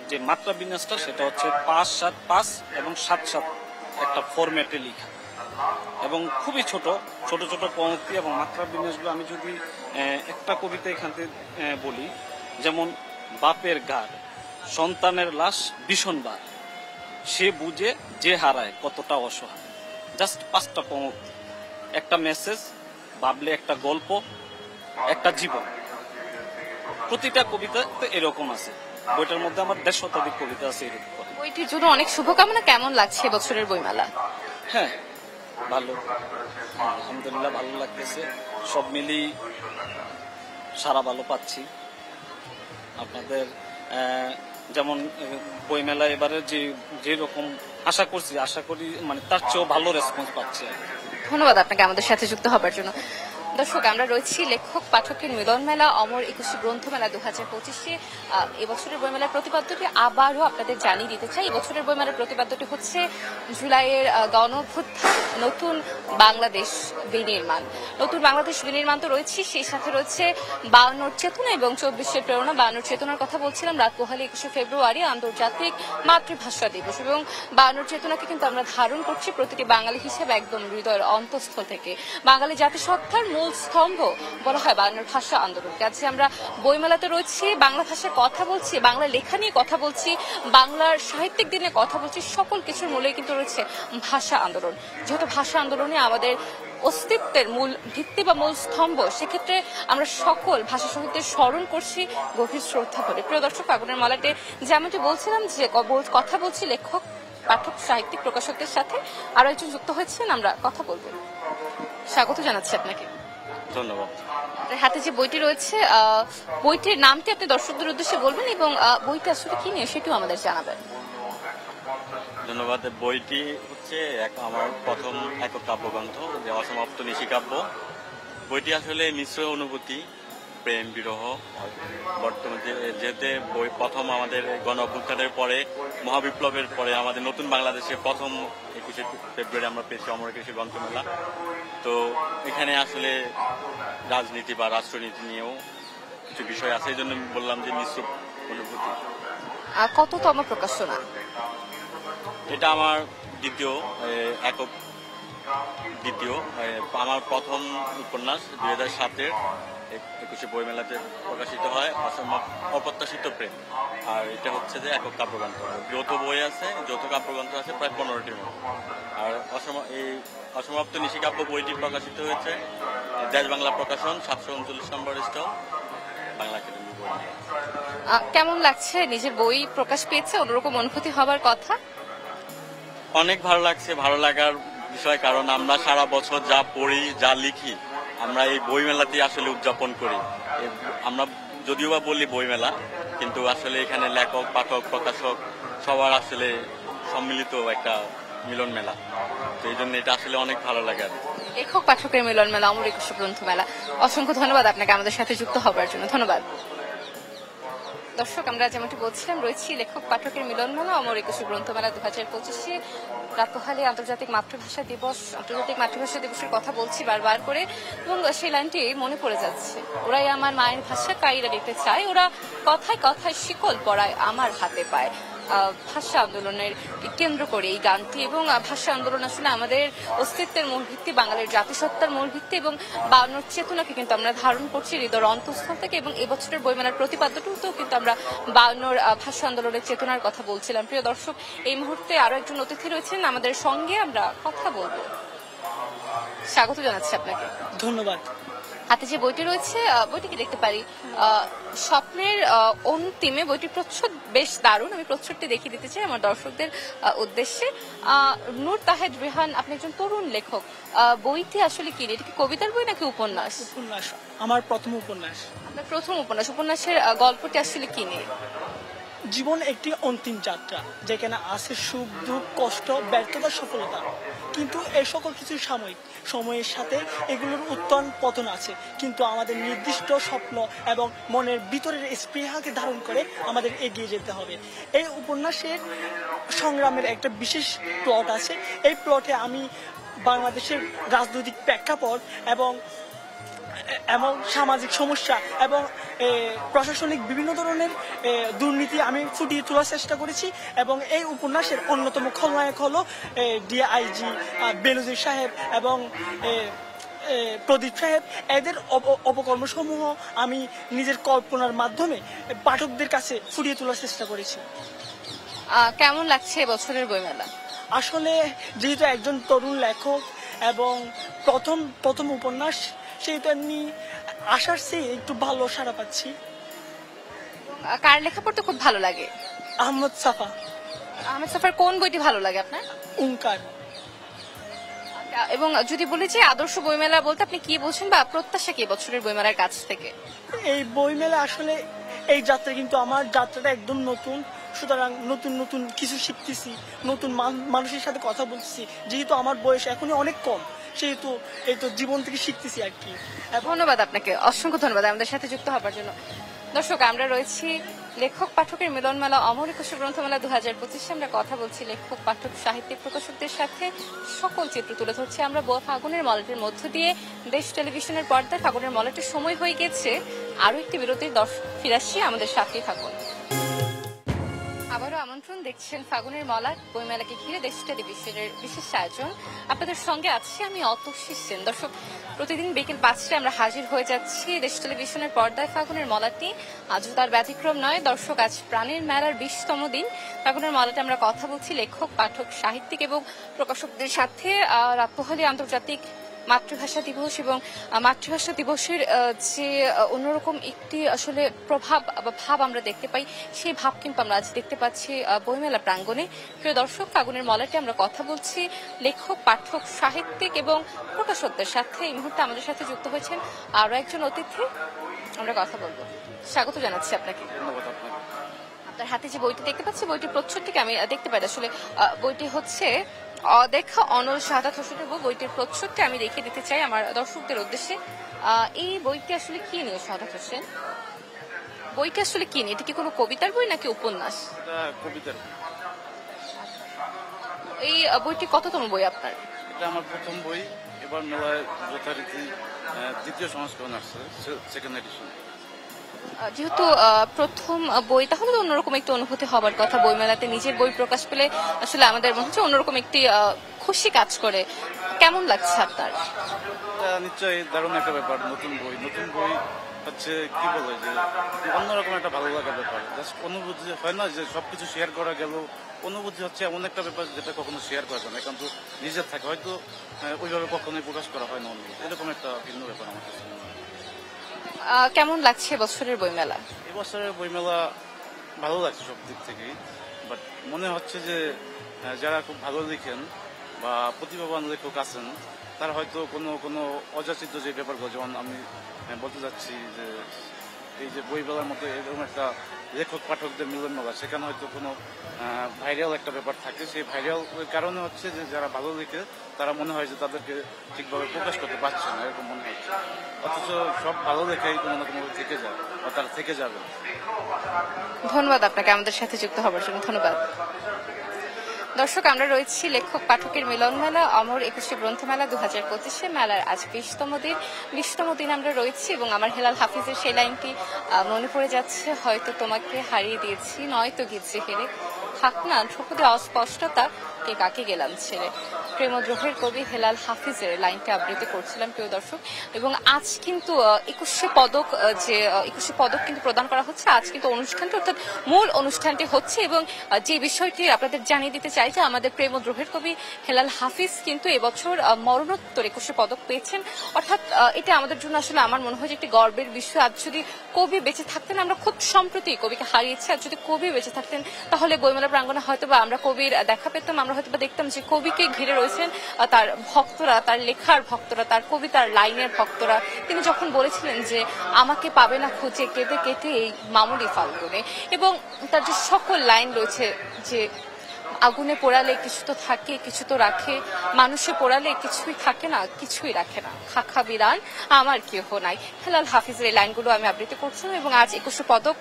Speaker 6: যে মাত্রা বিন্যাসটা, সেটা হচ্ছে 5-7-5 এবং 7-7 একটা ফরম্যাটে লেখা, এবং খুবই ছোট ছোট ছোট পঙ্ক্তি এবং মাত্রা বিন্যাসগুলো। আমি যদি একটা কবিতা এখান থেকে বলি, যেমন বাপের গার সন্তানের লাশ ভীষণবার, সে বুঝে যে হারায় কতটা অসহায়। জাস্ট 5টা পঙ্ক্তি, একটা মেসেজ, ভাবলে একটা গল্প, একটা জীবন। প্রতিটা কবিতা তো এরকম আছে। বইটার মধ্যে আমার 1.5 শতাধিক কবিতা আছে এরকম।
Speaker 1: বইটির জন্য অনেক শুভকামনা। কেমন লাগছে এবছরের বইমেলা?
Speaker 6: হ্যাঁ, ভালো, আলহামদুলিল্লাহ ভালো লাগতেছে। সব মিলিয়ে সারা ভালো পাচ্ছি। আপনাদের যেমন বইমেলা এবারে যে রকম আশা করি মানে তার চেয়েও ভালো রেসপন্স পাচ্ছি।
Speaker 1: ধন্যবাদ আপনাকে আমাদের সাথে যুক্ত হবার জন্য। দর্শক, আমরা রয়েছি লেখক পাঠকের মিলন মেলা অমর 21 গ্রন্থমেলা 2025-এ। এবছরের বইমেলার প্রতিপাদ্যটি আবারও আপনাদের জানিয়ে দিতে চাই। এবছরের বইমেলার প্রতিপাদ্যটি হচ্ছে জুলাইয়ের গণ অভ্যুত্থান, নতুন বাংলাদেশ বিনির্মাণ। নতুন বাংলাদেশ বিনির্মাণ তো রয়েছে, সেই সাথে রয়েছে 52 চেতনা এবং 24-এর প্রেরণা। 52 চেতনার কথা বলছিলাম, রাত পোহালে 21 ফেব্রুয়ারি আন্তর্জাতিক মাতৃভাষা দিবস, এবং 52 চেতনাকে কিন্তু আমরা ধারণ করছি প্রতিটি বাঙালি হিসেবে একদম হৃদয়ের অন্তঃস্থল থেকে। বাঙালি জাতিসত্তার মূল স্তম্ভ বলা হয় 52 ভাষা আন্দোলনকে। আজকে আমরা বইমেলাতে রয়েছি, বাংলা ভাষায় কথা বলছি, বাংলা লেখা নিয়ে কথা বলছি, বাংলার সাহিত্যিক দিনে কথা বলছি। সকল কিছুর মূলে কিন্তু রয়েছে ভাষা আন্দোলন। যেহেতু ভাষা আন্দোলনে আমাদের অস্তিত্বের মূল ভিত্তি বা মূল স্তম্ভ, সেক্ষেত্রে আমরা সকল ভাষা শহীদদের স্মরণ করছি গভীর শ্রদ্ধা করে। প্রিয় দর্শক, ফাগুনের মলাতে যেমনটি বলছিলাম যে কথা বলছি লেখক, পাঠক, সাহিত্যিক, প্রকাশকদের সাথে। আরো একজন যুক্ত হয়েছেন, আমরা কথা বলবো। স্বাগত জানাচ্ছি আপনাকে।
Speaker 7: ধন্যবাদ।
Speaker 1: হাতে যে বইটি রয়েছে, বইটির নামটি আপনি দর্শকদের উদ্দেশ্যে বলবেন এবং বইটা আসলে কি নিয়ে সেটিও আমাদের জানাবেন।
Speaker 7: ধন্যবাদ। বইটি হচ্ছে আমার প্রথম একক কাব্যগ্রন্থ, যে অসমাপ্ত নিশিকাব্য। বইটি আসলে মিশ্র অনুভূতি, প্রেম, বিরহ। বর্তমানে যেহেতু বই প্রথম আমাদের গণ অভ্যুত্থানের পরে, মহাবিপ্লবের পরে আমাদের নতুন বাংলাদেশে প্রথম 21 ফেব্রুয়ারি আমরা পেয়েছি অমর 21 গ্রন্থমেলা। তো এখানে আসলে রাজনীতি বা রাষ্ট্রনীতি নিয়েও কিছু বিষয় আছে, এই জন্য বললাম যে মিশ্র অনুভূতি।
Speaker 1: কততম প্রকাশনা?
Speaker 7: এটা আমার দ্বিতীয় একক, আমার প্রথম উপন্যাস 2007-এর 21 বইমেলাতে প্রকাশিত হয়, অপ্রত্যাশিত প্রেম। আর এটা হচ্ছে যে একক কাব্যগ্রন্থ। যৌথ বই আছে, যৌথ কাব্যগ্রন্থ আছে প্রায় 15টির মতো। আর এই অসমাপ্ত নিশিকাব্য বইটি প্রকাশিত হয়েছে দেশ বাংলা প্রকাশন, 739 নম্বর স্টল, বাংলা একাডেমি বই।
Speaker 1: কেমন লাগছে? নিজের বই প্রকাশ পেয়েছে, অন্যরকম অনুভূতি হবার কথা।
Speaker 7: অনেক ভালো লাগছে। ভালো লাগার বিষয়, কারণ আমরা সারা বছর যা পড়ি, যা লিখি, আমরা এই বইমেলাতেই আসলে উদযাপন করি। আমরা যদিও বা বলি বইমেলা, কিন্তু আসলে এখানে লেখক, পাঠক, প্রকাশক সবার আসলে সম্মিলিত একটা মিলন মেলা। তো এই জন্য এটা আসলে অনেক ভালো লাগে।
Speaker 1: লেখক পাঠকের মিলন মেলা, অমর 21 গ্রন্থ মেলা। অসংখ্য ধন্যবাদ আপনাকে আমাদের সাথে যুক্ত হবার জন্য। ধন্যবাদ। দর্শক, আমরা যেমনটি বলছিলাম রয়েছি লেখক পাঠকের মিলন মেলা অমর 21 গ্রন্থমেলা 2025-এ। রাতপোহালে আন্তর্জাতিক মাতৃভাষা দিবসের কথা বলছি বারবার করে, এবং সেই লাইনটি মনে পড়ে যাচ্ছে। ওরাই আমার মায়ের ভাষা কাইরা নিতে চায়, ওরা কথায় কথায় শিকল পরায় আমার হাতে পায়। ভাষা আন্দোলনের কেন্দ্র করে এই গানটি, এবং ভাষা আন্দোলন আসলে আমাদের অস্তিত্বের মূল ভিত্তি, বাঙালির জাতিসত্তার মূল ভিত্তি, এবং বায়ান্নর চেতনাকে কিন্তু আমরা ধারণ করছি হৃদয়ের অন্তঃস্থল থেকে। এবং এবছরের বইমেলার প্রতিপাদ্যটিতেও কিন্তু আমরা বায়ান্নর ভাষা আন্দোলনের চেতনার কথা বলছিলাম। প্রিয় দর্শক, এই মুহূর্তে আরো একজন অতিথি রয়েছেন আমাদের সঙ্গে, আমরা কথা বলবো। স্বাগত জানাচ্ছি আপনাকে।
Speaker 8: ধন্যবাদ।
Speaker 1: হাতে যে বইটি রয়েছে, বইটিকে দেখতে পারি স্বপ্নের অন্তিমে। বইটির প্রচ্ছদ বেশ দারুণ, আমি প্রচ্ছদটি দেখিয়ে দিতে চাই আমার দর্শকদের উদ্দেশ্যে। নূর তাহেদ রেহান, আপনি একজন তরুণ লেখক, বইটি আসলে কি? এটা কি কবিতার বই নাকি উপন্যাস?
Speaker 8: উপন্যাস, আমার প্রথম উপন্যাস।
Speaker 1: আপনার প্রথম উপন্যাস। উপন্যাসের গল্পটি আসলে কি নিয়ে?
Speaker 8: জীবন একটি অন্তিম যাত্রা, যেখানে আছে সুখ, দুঃখ, কষ্ট, ব্যর্থতা, সফলতা, কিন্তু এই সকল কিছু সাময়িক। সময়ের সাথে এগুলোর উত্থান পতন আছে, কিন্তু আমাদের নির্দিষ্ট স্বপ্ন এবং মনের ভিতরের স্পৃহাকে ধারণ করে আমাদের এগিয়ে যেতে হবে। এই উপন্যাসের সংগ্রামের একটা বিশেষ প্লট আছে। এই প্লটে আমি বাংলাদেশের রাজনৈতিক প্রেক্ষাপট এবং সামাজিক সমস্যা এবং প্রশাসনিক বিভিন্ন ধরনের দুর্নীতি আমি ফুটিয়ে তোলার চেষ্টা করেছি। এবং এই উপন্যাসের অন্যতম খলনায়ক হলো ডিআইজি বেনজির সাহেব এবং প্রদীপ সাহেব। এদের অপকর্মসমূহ আমি নিজের কল্পনার মাধ্যমে পাঠকদের কাছে ফুটিয়ে তোলার চেষ্টা করেছি।
Speaker 1: কেমন লাগছে এবছরের বইমেলা?
Speaker 8: আসলে যেহেতু একজন তরুণ লেখক এবং প্রথম উপন্যাস, সেহেতু এমনি আশার চেয়ে একটু ভালো সাড়া পাচ্ছি।
Speaker 1: কার লেখা পড়তে খুব ভালো লাগে?
Speaker 8: আহমদ সাফা।
Speaker 1: আহমদ সাফার কোন বইটি ভালো লাগে আপনার?
Speaker 8: উঙ্কার।
Speaker 1: এবং যদি বলি যে আদর্শ বইমেলা বলতে আপনি কি বলছেন, বা প্রত্যাশা কি বছরের বইমেলার কাছ থেকে?
Speaker 8: এই বইমেলা আসলে এই যাত্রা, কিন্তু আমার যাত্রাটা একদম নতুন, সুতরাং নতুন কিছু শিখতেছি, নতুন মানুষের সাথে কথা বলতেছি। যেহেতু আমার বয়স এখনই অনেক কম, সেহেতু এই তো জীবন থেকে শিখতেছি আর কি।
Speaker 1: ধন্যবাদ আপনাকে, অসংখ্য ধন্যবাদ আমাদের সাথে যুক্ত হবার জন্য। দর্শক, আমরা রয়েছি লেখক পাঠকের মিলন মেলা অমর একুশে গ্রন্থমেলা 2025। আমরা কথা বলছি লেখক, পাঠক, সাহিত্যিক প্রকাশকদের সাথে, সকল চিত্র তুলে ধরছি আমরা ফাগুনের মলাটের মধ্য দিয়ে। দেশ টেলিভিশনের পর্দায় ফাগুনের মলাটের সময় হয়ে গেছে, আরো একটি বিরতির দর্শক ফিরাচ্ছি, আমাদের সাথেই থাকুন। আবারও আমন্ত্রণ, দেখছেন ফাগুনের মলাট, বইমেলাকে ঘিরে দেশ টেলিভিশনের বিশেষ আয়োজন। আপনাদের সঙ্গে আছি আমি অতসী সেন। দর্শক, প্রতিদিন বিকেল 5টায় আমরা হাজির হয়ে যাচ্ছি দেশ টেলিভিশনের পর্দায় ফাগুনের মলাটি। আজও তার ব্যতিক্রম নয়। দর্শক, আজ প্রাণের মেলার 20তম দিন। ফাগুনের মলাটে আমরা কথা বলছি লেখক, পাঠক, সাহিত্যিক এবং প্রকাশকদের সাথে। রাত পোহালে আন্তর্জাতিক মাতৃভাষা দিবস, এবং মাতৃভাষা দিবসের যে অন্যরকম একটি আসলে প্রভাব বা ভাব আমরা দেখতে পাই, সেই ভাব কিন্তু আমরা আজ দেখতে পাচ্ছি বইমেলা প্রাঙ্গণে। প্রিয় দর্শক, ফাগুনের মলাটে আমরা কথা বলছি লেখক, পাঠক, সাহিত্যিক এবং প্রকাশকদের সাথে। এই মুহূর্তে আমাদের সাথে যুক্ত হয়েছেন আরো একজন অতিথি, আমরা কথা বলবো। স্বাগত জানাচ্ছি আপনাকে। আপনার হাতে যে বইটি দেখতে পাচ্ছি, বইটির প্রচ্ছদটিকে আমি দেখতে পাই। আসলে বইটি হচ্ছে অদেখা অনল শাহাদাত হোসেনের বই। বইটির প্রচ্ছদটি আমি দেখিয়ে দিতে চাই আমার দর্শকদের উদ্দেশ্যে। এই বইটি আসলে কি নিয়ে শাহাদাত হোসেন? বইটি আসলে কি নিয়ে? এটা কি কোনো কবিতার বই নাকি উপন্যাস?
Speaker 6: কবিতার।
Speaker 1: এই বইটি কততম বই আপনার?
Speaker 6: এটা আমার প্রথম বই। এবার মেলায় যথারীতি দ্বিতীয় সংস্করণ আসছে, সেকেন্ড এডিশন।
Speaker 1: যেহেতু প্রথম বই, তাহলে তো অন্যরকম একটি অনুভূতি হবার কথা। বইমেলাতে নিজের বই প্রকাশ পেলে আসলে আমাদের মনে হচ্ছে অন্যরকম একটি খুশি কাজ করে। কেমন লাগছে আপনার?
Speaker 6: নিশ্চয়ই দারুণ একটা ব্যাপার। নতুন বই হচ্ছে কি বলে যে অন্যরকম একটা ভালো লাগার ব্যাপার। জাস্ট অনুভূতি হয় না যে সবকিছু শেয়ার করা গেল। অনুভূতি হচ্ছে এমন একটা ব্যাপার যেটা কখনো শেয়ার করা যায় না, কিন্তু নিজের থাকে, হয়তো ওইভাবে কখনোই প্রকাশ করা হয় না অনুভূতি। এরকম একটা ভিন্ন ব্যাপার আমার কাছে।
Speaker 1: কেমন লাগছে বছরের বইমেলা?
Speaker 6: এবছরের বইমেলা ভালো লাগছে সব দিক থেকেই, বাট মনে হচ্ছে যে যারা খুব ভালো লিখেন বা প্রতিভাবান লেখক আছেন, তারা হয়তো কোনো অযাচিত যে ব্যাপারগুলো, যেমন আমি বলতে চাচ্ছি যে এই যে বইমেলার মতো এরকম একটা লেখক পাঠকদের মিলন মেলা, সেখানে হয়তো কোনো ভাইরাল একটা ব্যাপার থাকে। সেই ভাইরাল কারণে হচ্ছে যে যারা ভালো লিখে তারা মনে হয় যে তাদেরকে ঠিকভাবে প্রকাশ করতে পারছে না, এরকম মনে হচ্ছে। অথচ সব ভালো লেখাই কোনো না কোনোভাবে থেকে যায় বা তারা থেকে যাবে।
Speaker 1: ধন্যবাদ আপনাকে আমাদের সাথে যুক্ত হবার জন্য। ধন্যবাদ। দর্শক, আমরা রয়েছি লেখক পাঠকের মিলন মেলা অমর একুশে গ্রন্থমেলা 2025। মেলার আজ 20তম দিন আমরা রয়েছি, এবং আমার হেলাল হাফিজের সেই লাইনটি মনে পড়ে যাচ্ছে, হয়তো তোমাকে হারিয়ে দিয়েছি, নয়তো গিয়েছি হেরে। থাক না ধ্রুপদী অস্পষ্টতা কে কাকে গেলাম ছেড়ে। প্রেমদ্রোহের কবি হেলাল হাফিজের লাইনটা আবৃত্তি করছিলাম প্রিয় দর্শক। এবং আজ কিন্তু 21শে পদক কিন্তু প্রদান করা হচ্ছে। আজ কিন্তু অনুষ্ঠানটি অর্থাৎ মূল অনুষ্ঠানটি হচ্ছে। এবং যে বিষয়টি আপনাদের জানিয়ে দিতে চাই যে আমাদের প্রেমদ্রোহের কবি হেলাল হাফিজ কিন্তু এবছর মরণোত্তর 21শে পদক পেয়েছেন। অর্থাৎ এটা আমাদের জন্য আসলে আমার মনে হয় যে একটি গর্বের বিষয়। আজ যদি কবি বেঁচে থাকতেন, আমরা খুব সম্প্রতি কবিকে হারিয়েছি, আর যদি কবি বেঁচে থাকতেন তাহলে বইমেলা প্রাঙ্গণে হয়তো বা আমরা কবির দেখা পেতাম। আমরা হয়তো বা দেখতাম যে কবিকে ঘিরে রয়েছেন তার ভক্তরা, তার লেখার ভক্তরা, তার কবিতার লাইনের ভক্তরা। তিনি যখন বলেছিলেন যে আমাকে পাবে না খুঁজে কেটে কেটে এই মামুলি ফাল্গুনে, এবং তার যে সকল লাইন রয়েছে যে আগুনে পোড়ালে কিছু তো থাকে কিছু তো রাখে, মানুষে পোড়ালে কিছুই থাকে না কিছুই রাখে না, খাখা বিরান আমার কেহ নাই। হেলাল হাফিজের এই লাইনগুলো আমি আবৃত্তি করছিলাম। এবং আজ 21শে পদক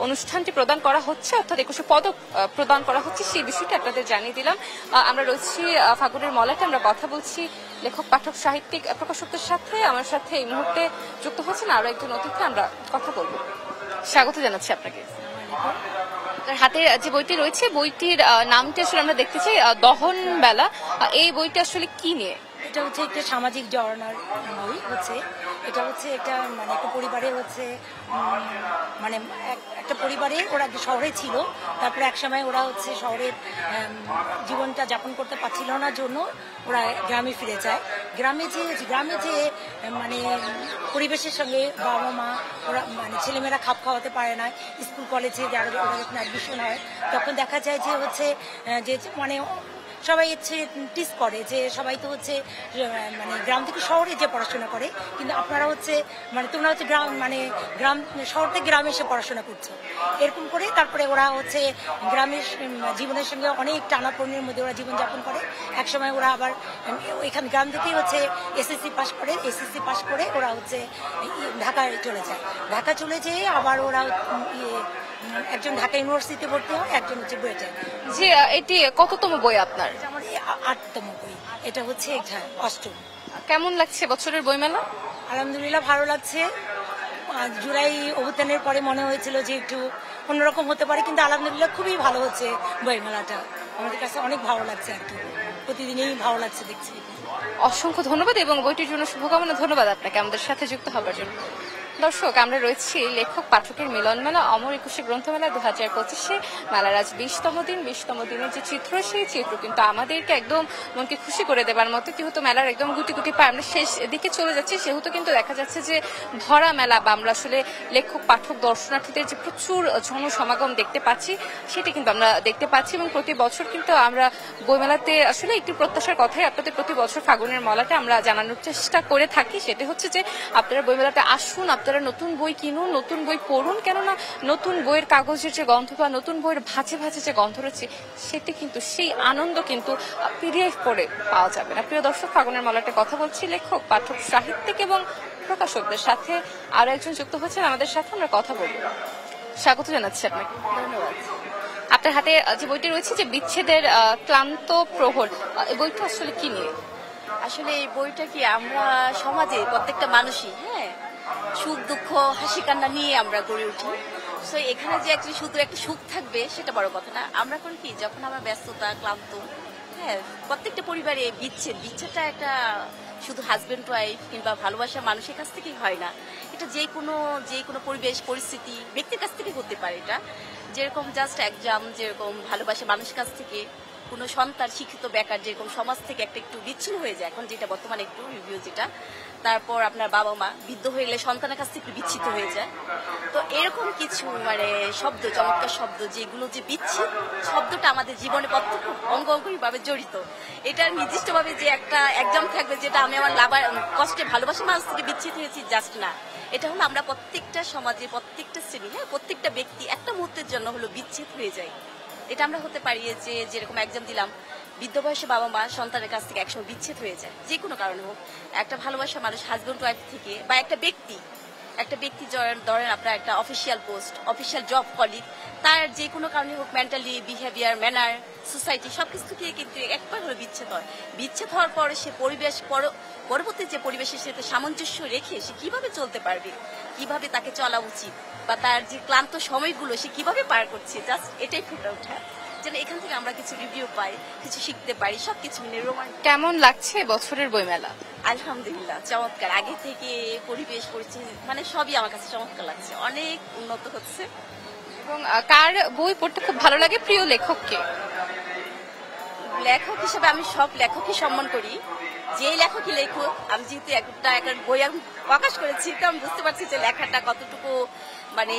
Speaker 1: অনুষ্ঠানটি প্রদান করা হচ্ছে, অর্থাৎ 21শে পদক প্রদান করা হচ্ছে, সেই বিষয়টি আপনাদের জানিয়ে দিলাম। আমরা রয়েছি ফাগুনের মলাটে, আমরা কথা বলছি লেখক, পাঠক, সাহিত্যিক, প্রকাশকদের সাথে। আমার সাথে এই মুহূর্তে যুক্ত হচ্ছেন আরো একজন অতিথি, আমরা কথা বলবো। স্বাগত জানাচ্ছি আপনাকে। হাতে যে বইটি রয়েছে, বইটির নামটি আসলে আমরা দেখতে চাই দহন বেলা। এই বইটি আসলে কি নিয়ে?
Speaker 9: এটা হচ্ছে একটা সামাজিক জড়নার বই হচ্ছে। এটা হচ্ছে একটা মানে একটা পরিবারে হচ্ছে মানে একটা পরিবারে ওরা শহরে ছিল, তারপরে এক সময় ওরা হচ্ছে শহরের জীবনটা যাপন করতে পারছিল না জন্য ওরা গ্রামে ফিরে যায়। গ্রামে যে মানে পরিবেশের সঙ্গে বাবা মা ওরা মানে ছেলেমেয়েরা খাপ খাওয়াতে পারে না। স্কুল কলেজে যারা ওরা যখন অ্যাডমিশন হয় তখন দেখা যায় যে হচ্ছে যে মানে সবাই হচ্ছে টিস করে যে সবাই তো হচ্ছে মানে গ্রাম থেকে শহরে যে পড়াশোনা করে, কিন্তু আপনারা হচ্ছে মানে তোমরা হচ্ছে গ্রাম শহর থেকে গ্রামে এসে পড়াশোনা করছো, এরকম করে তারপরে ওরা হচ্ছে গ্রামের জীবনের সঙ্গে অনেক টানাপোড়েনের মধ্যে ওরা জীবনযাপন করে। একসময় ওরা আবার এখান গ্রাম থেকেই হচ্ছে এসএসসি পাস করে ওরা হচ্ছে ঢাকায় চলে যায়। ঢাকা চলে যেয়ে আবার ওরা একজন ঢাকা ইউনিভার্সিটিতে ভর্তি হয়, একজন হচ্ছে বুয়েটে।
Speaker 1: যে এটি কততম বই আপনার?
Speaker 9: আমার 8তম বই, এটা হচ্ছে 8ম।
Speaker 1: কেমন লাগছে বছরের বইমেলা?
Speaker 9: আলহামদুলিল্লাহ ভালো লাগছে। জুলাই অভ্যুত্থানের পরে মনে হয়েছিল যে একটু অন্যরকম হতে পারে, কিন্তু আলহামদুলিল্লাহ খুবই ভালো হচ্ছে বইমেলাটা। আমাদের কাছে অনেক ভালো লাগছে, আর কি প্রতিদিনই ভালো লাগছে দেখছি।
Speaker 1: অসংখ্য ধন্যবাদ এবং বইটির জন্য শুভকামনা। ধন্যবাদ আপনাকে আমাদের সাথে যুক্ত হবার জন্য। দর্শক, আমরা রয়েছি লেখক পাঠকের মিলন মেলা অমর 21শে গ্রন্থমেলা 2025-এ। মেলার আজ 20তম দিন। 20তম দিনের যে চিত্র, সেই চিত্র কিন্তু আমাদেরকে একদম মনকে খুশি করে দেবার মতো। যেহেতু মেলার একদম গুটি গুটি পায় আমরা শেষ দিকে চলে যাচ্ছি, সেহেতু কিন্তু দেখা যাচ্ছে যে ভরা মেলা বা আমরা আসলে লেখক পাঠক দর্শনার্থীদের যে প্রচুর জনসমাগম দেখতে পাচ্ছি, সেটি কিন্তু আমরা দেখতে পাচ্ছি। এবং প্রতি বছর কিন্তু আমরা বইমেলাতে আসলে একটি প্রত্যাশার কথাই আপনাদের প্রতি বছর ফাগুনের মেলাতে আমরা জানানোর চেষ্টা করে থাকি, সেটি হচ্ছে যে আপনারা বইমেলাতে আসুন, আপনারা নতুন বই কিনুন, নতুন বই পড়ুন। কেননা নতুন বইয়ের কাগজের যে গন্ধ বা নতুন বইয়ের ভাঁজে ভাঁজে যে গন্ধ রয়েছে, সেটি কিন্তু সেই আনন্দ কিন্তু পিডিএফ পড়ে পাওয়া যাবে না। প্রিয় দর্শক, ফাগুনের মেলাতে কথা বলছি লেখক, পাঠক, সাহিত্যিক এবং প্রকাশকদের সাথে। আরো একজন যুক্ত হচ্ছেন আমাদের সাথে, আমরা কথা বলবো। স্বাগত জানাচ্ছি আপনাকে।
Speaker 4: ধন্যবাদ।
Speaker 1: আপনার হাতে যে বইটি রয়েছে যে বিচ্ছেদের ক্লান্ত প্রহর, এই বইটা আসলে কি নিয়ে?
Speaker 2: আসলে এই বইটা কি আমরা সমাজে প্রত্যেকটা মানুষই সুখ দুঃখ হাসি কান্না নিয়ে আমরা গড়ে উঠি। সো এখানে যে শুধু একটা সুখ থাকবে সেটা বড় কথা না। আমরা কোন কি যখন আমরা ব্যস্ততা ক্লান্ত, প্রত্যেকটা পরিবারে বিচ্ছেদটা একটা শুধু হাজবেন্ড ওয়াইফ কিংবা ভালোবাসা মানুষের কাছ থেকেই হয় না, এটা যে কোনো পরিবেশ পরিস্থিতি ব্যক্তির কাছ থেকে হতে পারে। এটা যেরকম জাস্ট এক্সাম, যেরকম ভালোবাসা মানুষের কাছ থেকে, কোনো সন্তান শিক্ষিত বেকার যেরকম সমাজ থেকে একটু বিচ্ছিন্ন হয়ে যায়, এখন যেটা বর্তমানে একটু রিভিউ যেটা। তারপর আপনার বাবা মা বৃদ্ধ হয়ে গেলে সন্তানের কাছ থেকে বিচ্ছিন্ন হয়ে যায়। তো এরকম কিছু শব্দ, চমৎকার শব্দ, যেগুলো যে বিচ্ছিন্ন শব্দটা আমাদের জীবনে প্রত্যক্ষ অঙ্গভাবে জড়িত। এটার নির্দিষ্টভাবে যে একটা এক্সাম থাকবে যেটা আমি আমার কষ্টে ভালোবাসা মানুষ থেকে বিচ্ছিন্ন হয়েছি, জাস্ট না। এটা হলো আমরা প্রত্যেকটা সমাজে প্রত্যেকটা শ্রেণী, প্রত্যেকটা ব্যক্তি একটা মুহূর্তের জন্য হলো বিচ্ছেদ হয়ে যায়। এটা আমরা হতে পারি যে যেরকম এক্সাম দিলাম, বৃদ্ধ বয়সে বাবা মা সন্তানের কাছ থেকে একসময় বিচ্ছেদ হয়ে যায়, যে কোনো কারণে হোক। একটা ভালোবাসা মানুষ হাজবেন্ড ওয়াইফ থেকে, বা একটা ব্যক্তি ধরেন আপনার একটা official post, official job colleague, তার যে কোনো কারণে হোক মেন্টালি, বিহেভিয়ার, ম্যানার, সোসাইটি সবকিছু থেকে কিন্তু একবার হলে বিচ্ছেদ হয়। বিচ্ছেদ হওয়ার পরে সে পরিবেশ, পরবর্তী যে পরিবেশের সাথে সামঞ্জস্য রেখে সে কিভাবে চলতে পারবে, কিভাবে তাকে চলা উচিত, বা তার যে ক্লান্ত সময়গুলো সে কিভাবে পার করছে, জাস্ট এটাই ফুটে ওঠা। যেন এখান থেকে আমরা কিছু রিভিউ পাই, কিছু শিখতে পারি, সবকিছু মিলে রোমান্টিক।
Speaker 1: কেমন লাগছে বছরের বইমেলা?
Speaker 2: আলহামদুলিল্লাহ চমৎকার, আগে থেকে পরিবেশ পরিচিতি মানে সবই আমার কাছে চমৎকার লাগছে, অনেক উন্নত হচ্ছে।
Speaker 1: এবং কার বই পড়তে খুব ভালো লাগে? প্রিয় লেখক কে?
Speaker 2: লেখক হিসেবে আমি সব লেখকই সম্মান করি, যে লেখকই লেখক। আমি যেহেতু একটা বই আমি প্রকাশ করেছি, তো আমি বুঝতে পারছি যে লেখাটা কতটুকু মানে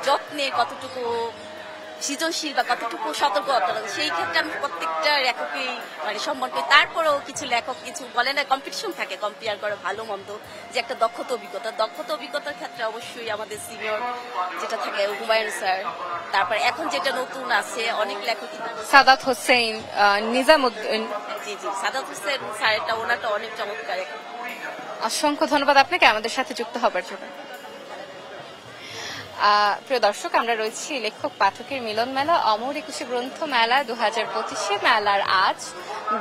Speaker 2: যত্নে, কতটুকু সৃজনশীল বা কতটুকু সতর্কতা, সেই ক্ষেত্রে আমি প্রত্যেকটা লেখকই মানে সম্মান করি। তারপরেও কিছু লেখক কিছু বলে না, কম্পিটিশন থাকে, কম্পেয়ার করে ভালো মন্দ, যে একটা দক্ষতা অভিজ্ঞতার ক্ষেত্রে অবশ্যই আমাদের সিনিয়র যেটা থাকে হুমায়ুন স্যার, তারপর এখন যেটা নতুন আছে অনেক লেখকই,
Speaker 1: সাদাত হোসেন, নিজামুদ্দিন।
Speaker 2: জি সাদাত হোসেন স্যারটা, ওনাটা অনেক চমৎকার।
Speaker 1: অসংখ্য ধন্যবাদ আপনাকে আমাদের সাথে যুক্ত হবার জন্য। প্রিয় দর্শক, আমরা রয়েছি লেখক পাঠকের মিলন মেলা অমর একুশে গ্রন্থ মেলা 2025 মেলার আজ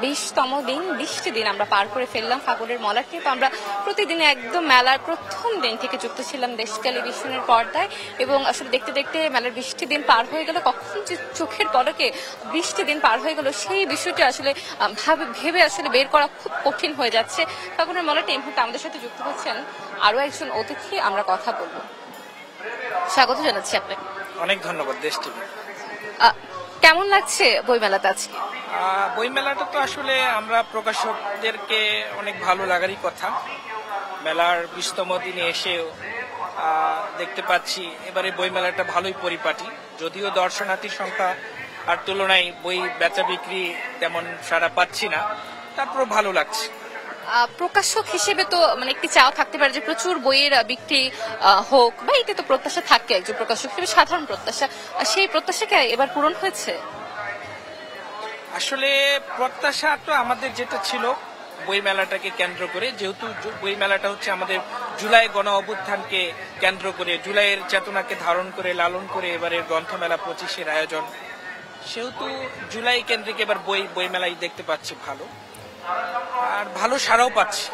Speaker 1: 20তম দিন, 20টি দিন আমরা পার করে ফেললাম ফাগুনের মলার। কিন্তু আমরা প্রতিদিন একদম মেলার প্রথম দিন থেকে যুক্ত ছিলাম দেশ টেলিভিশনের পর্দায়, এবং আসলে দেখতে দেখতে মেলার 20টি দিন পার হয়ে গেল। কখন যে চোখের পলকে 20টি দিন পার হয়ে গেল সেই বিষয়টি আসলে ভেবে আসলে বের করা খুব কঠিন হয়ে যাচ্ছে। ফাগুনের মলাটি এই মুহূর্তে আমাদের সাথে যুক্ত হচ্ছেন আরো একজন অতিথি, আমরা কথা বলবো। স্বাগত জানাচ্ছি আপনাকে।
Speaker 10: অনেক ধন্যবাদ দেশ টিভি।
Speaker 1: কেমন লাগছে বইমেলাতে আজকে?
Speaker 10: বইমেলাটা তো আসলে আমরা প্রকাশকদেরকে অনেক ভালো লাগারই কথা। মেলার 20তম দিনে এসেও দেখতে পাচ্ছি এবারে বইমেলাটা ভালোই পরিপাটি, যদিও দর্শনার্থীর সংখ্যা আর তুলনায় বই বেচা বিক্রি তেমন সাড়া পাচ্ছি না, তারপরও ভালো লাগছে।
Speaker 1: প্রকাশক হিসেবে তো মানে একটি চাও থাকতে পারে যে প্রচুর বইয়ের বিক্রি হোক, বা এটা তো প্রত্যাশা থাকে একজন প্রকাশক হিসেবে, সাধারণ প্রত্যাশা। সেই প্রত্যাশাকে এবার পূরণ হয়েছে?
Speaker 10: আসলে প্রত্যাশা তো আমাদের যেটা ছিল বইমেলাটাকে কেন্দ্র করে, যেহেতু বইমেলাটা হচ্ছে আমাদের জুলাই গণ অভ্যুত্থানকে কেন্দ্র করে, জুলাইয়ের চেতনাকে ধারণ করে লালন করে এবারের গ্রন্থমেলা 25-এর আয়োজন, সেহেতু জুলাই কেন্দ্রিক এবার বইমেলাই দেখতে পাচ্ছি ভালো, আর ভালো সাড়াও পাচ্ছি।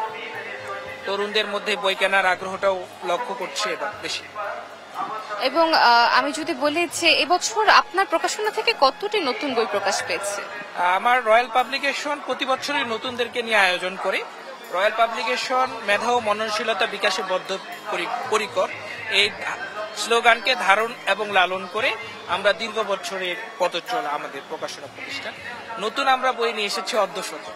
Speaker 10: তরুণদের মধ্যে বই কেনার আগ্রহটাও লক্ষ্য করছে এবার বেশি।
Speaker 1: এবং আমি যদি বলি যে এবছর আপনার প্রকাশনা থেকে কতটি নতুন বই প্রকাশ পেয়েছে?
Speaker 10: আমার রয়্যাল পাবলিকেশন প্রতি বছরই নতুনদেরকে নিয়ে আয়োজন করে। রয়্যাল পাবলিকেশন মেধা ও মননশীলতা বিকাশে বদ্ধপরিকর, এই স্লোগানকে ধারণ এবং লালন করে আমরা দীর্ঘ বছরের পথ চলা আমাদের প্রকাশনা প্রতিষ্ঠান। নতুন আমরা বই নিয়ে এসেছি অর্ধশত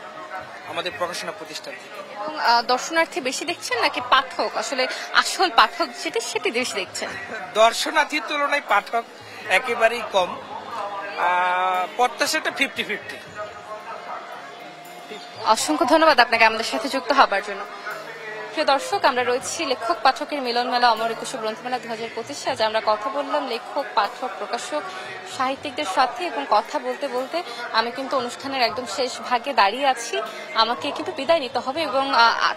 Speaker 10: আমাদের প্রকাশনা প্রতিষ্ঠান থেকে।
Speaker 1: এবং দর্শনার্থী বেশি দেখছেন নাকি পাঠক, আসলে আসল পাঠক যেটি সেটি বেশি দেখছেন?
Speaker 10: দর্শনার্থীর তুলনায় পাঠক একেবারেই কম, প্রত্যাশাটা 50-50।
Speaker 1: অসংখ্য ধন্যবাদ আপনাকে আমাদের সাথে যুক্ত হবার জন্য। প্রিয় দর্শক, আমরা রয়েছি লেখক পাঠকের মিলন মেলা অমর একুশে গ্রন্থমেলা 2025। আজ আমরা কথা বললাম লেখক, পাঠক, প্রকাশক, সাহিত্যিকদের সাথে, এবং কথা বলতে বলতে আমি কিন্তু অনুষ্ঠানের একদম শেষ ভাগে দাঁড়িয়ে আছি। আমাকে কিন্তু বিদায় নিতে হবে, এবং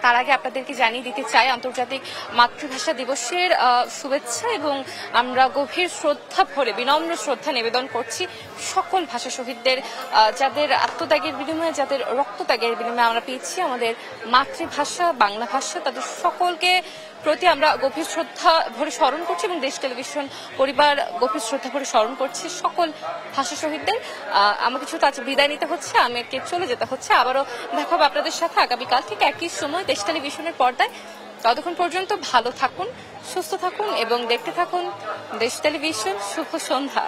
Speaker 1: তার আগে আপনাদেরকে জানিয়ে দিতে চাই আন্তর্জাতিক মাতৃভাষা দিবসের শুভেচ্ছা, এবং আমরা গভীর শ্রদ্ধা ভরে বিনম্র শ্রদ্ধা নিবেদন করছি সকল ভাষা শহীদদের, যাদের আত্মত্যাগের বিনিময়ে, যাদের রক্তত্যাগের বিনিময়ে আমরা পেয়েছি আমাদের মাতৃভাষা বাংলা ভাষা, তাদের সকলকে প্রতি আমরা গভীর শ্রদ্ধা ভরে স্মরণ করছি, এবং দেশ টেলিভিশন পরিবার গভীর শ্রদ্ধা ভরে স্মরণ করছি সকল ভাষা শহীদদের। আমাকে শুধু আজ বিদায় নিতে হচ্ছে, আমাকে চলে যেতে হচ্ছে। আবারও দেখা হবে আপনাদের সাথে আগামীকাল ঠিক একই সময় দেশ টেলিভিশনের পর্দায়। ততক্ষণ পর্যন্ত ভালো থাকুন, সুস্থ থাকুন, এবং দেখতে থাকুন দেশ টেলিভিশন। শুভ সন্ধ্যা।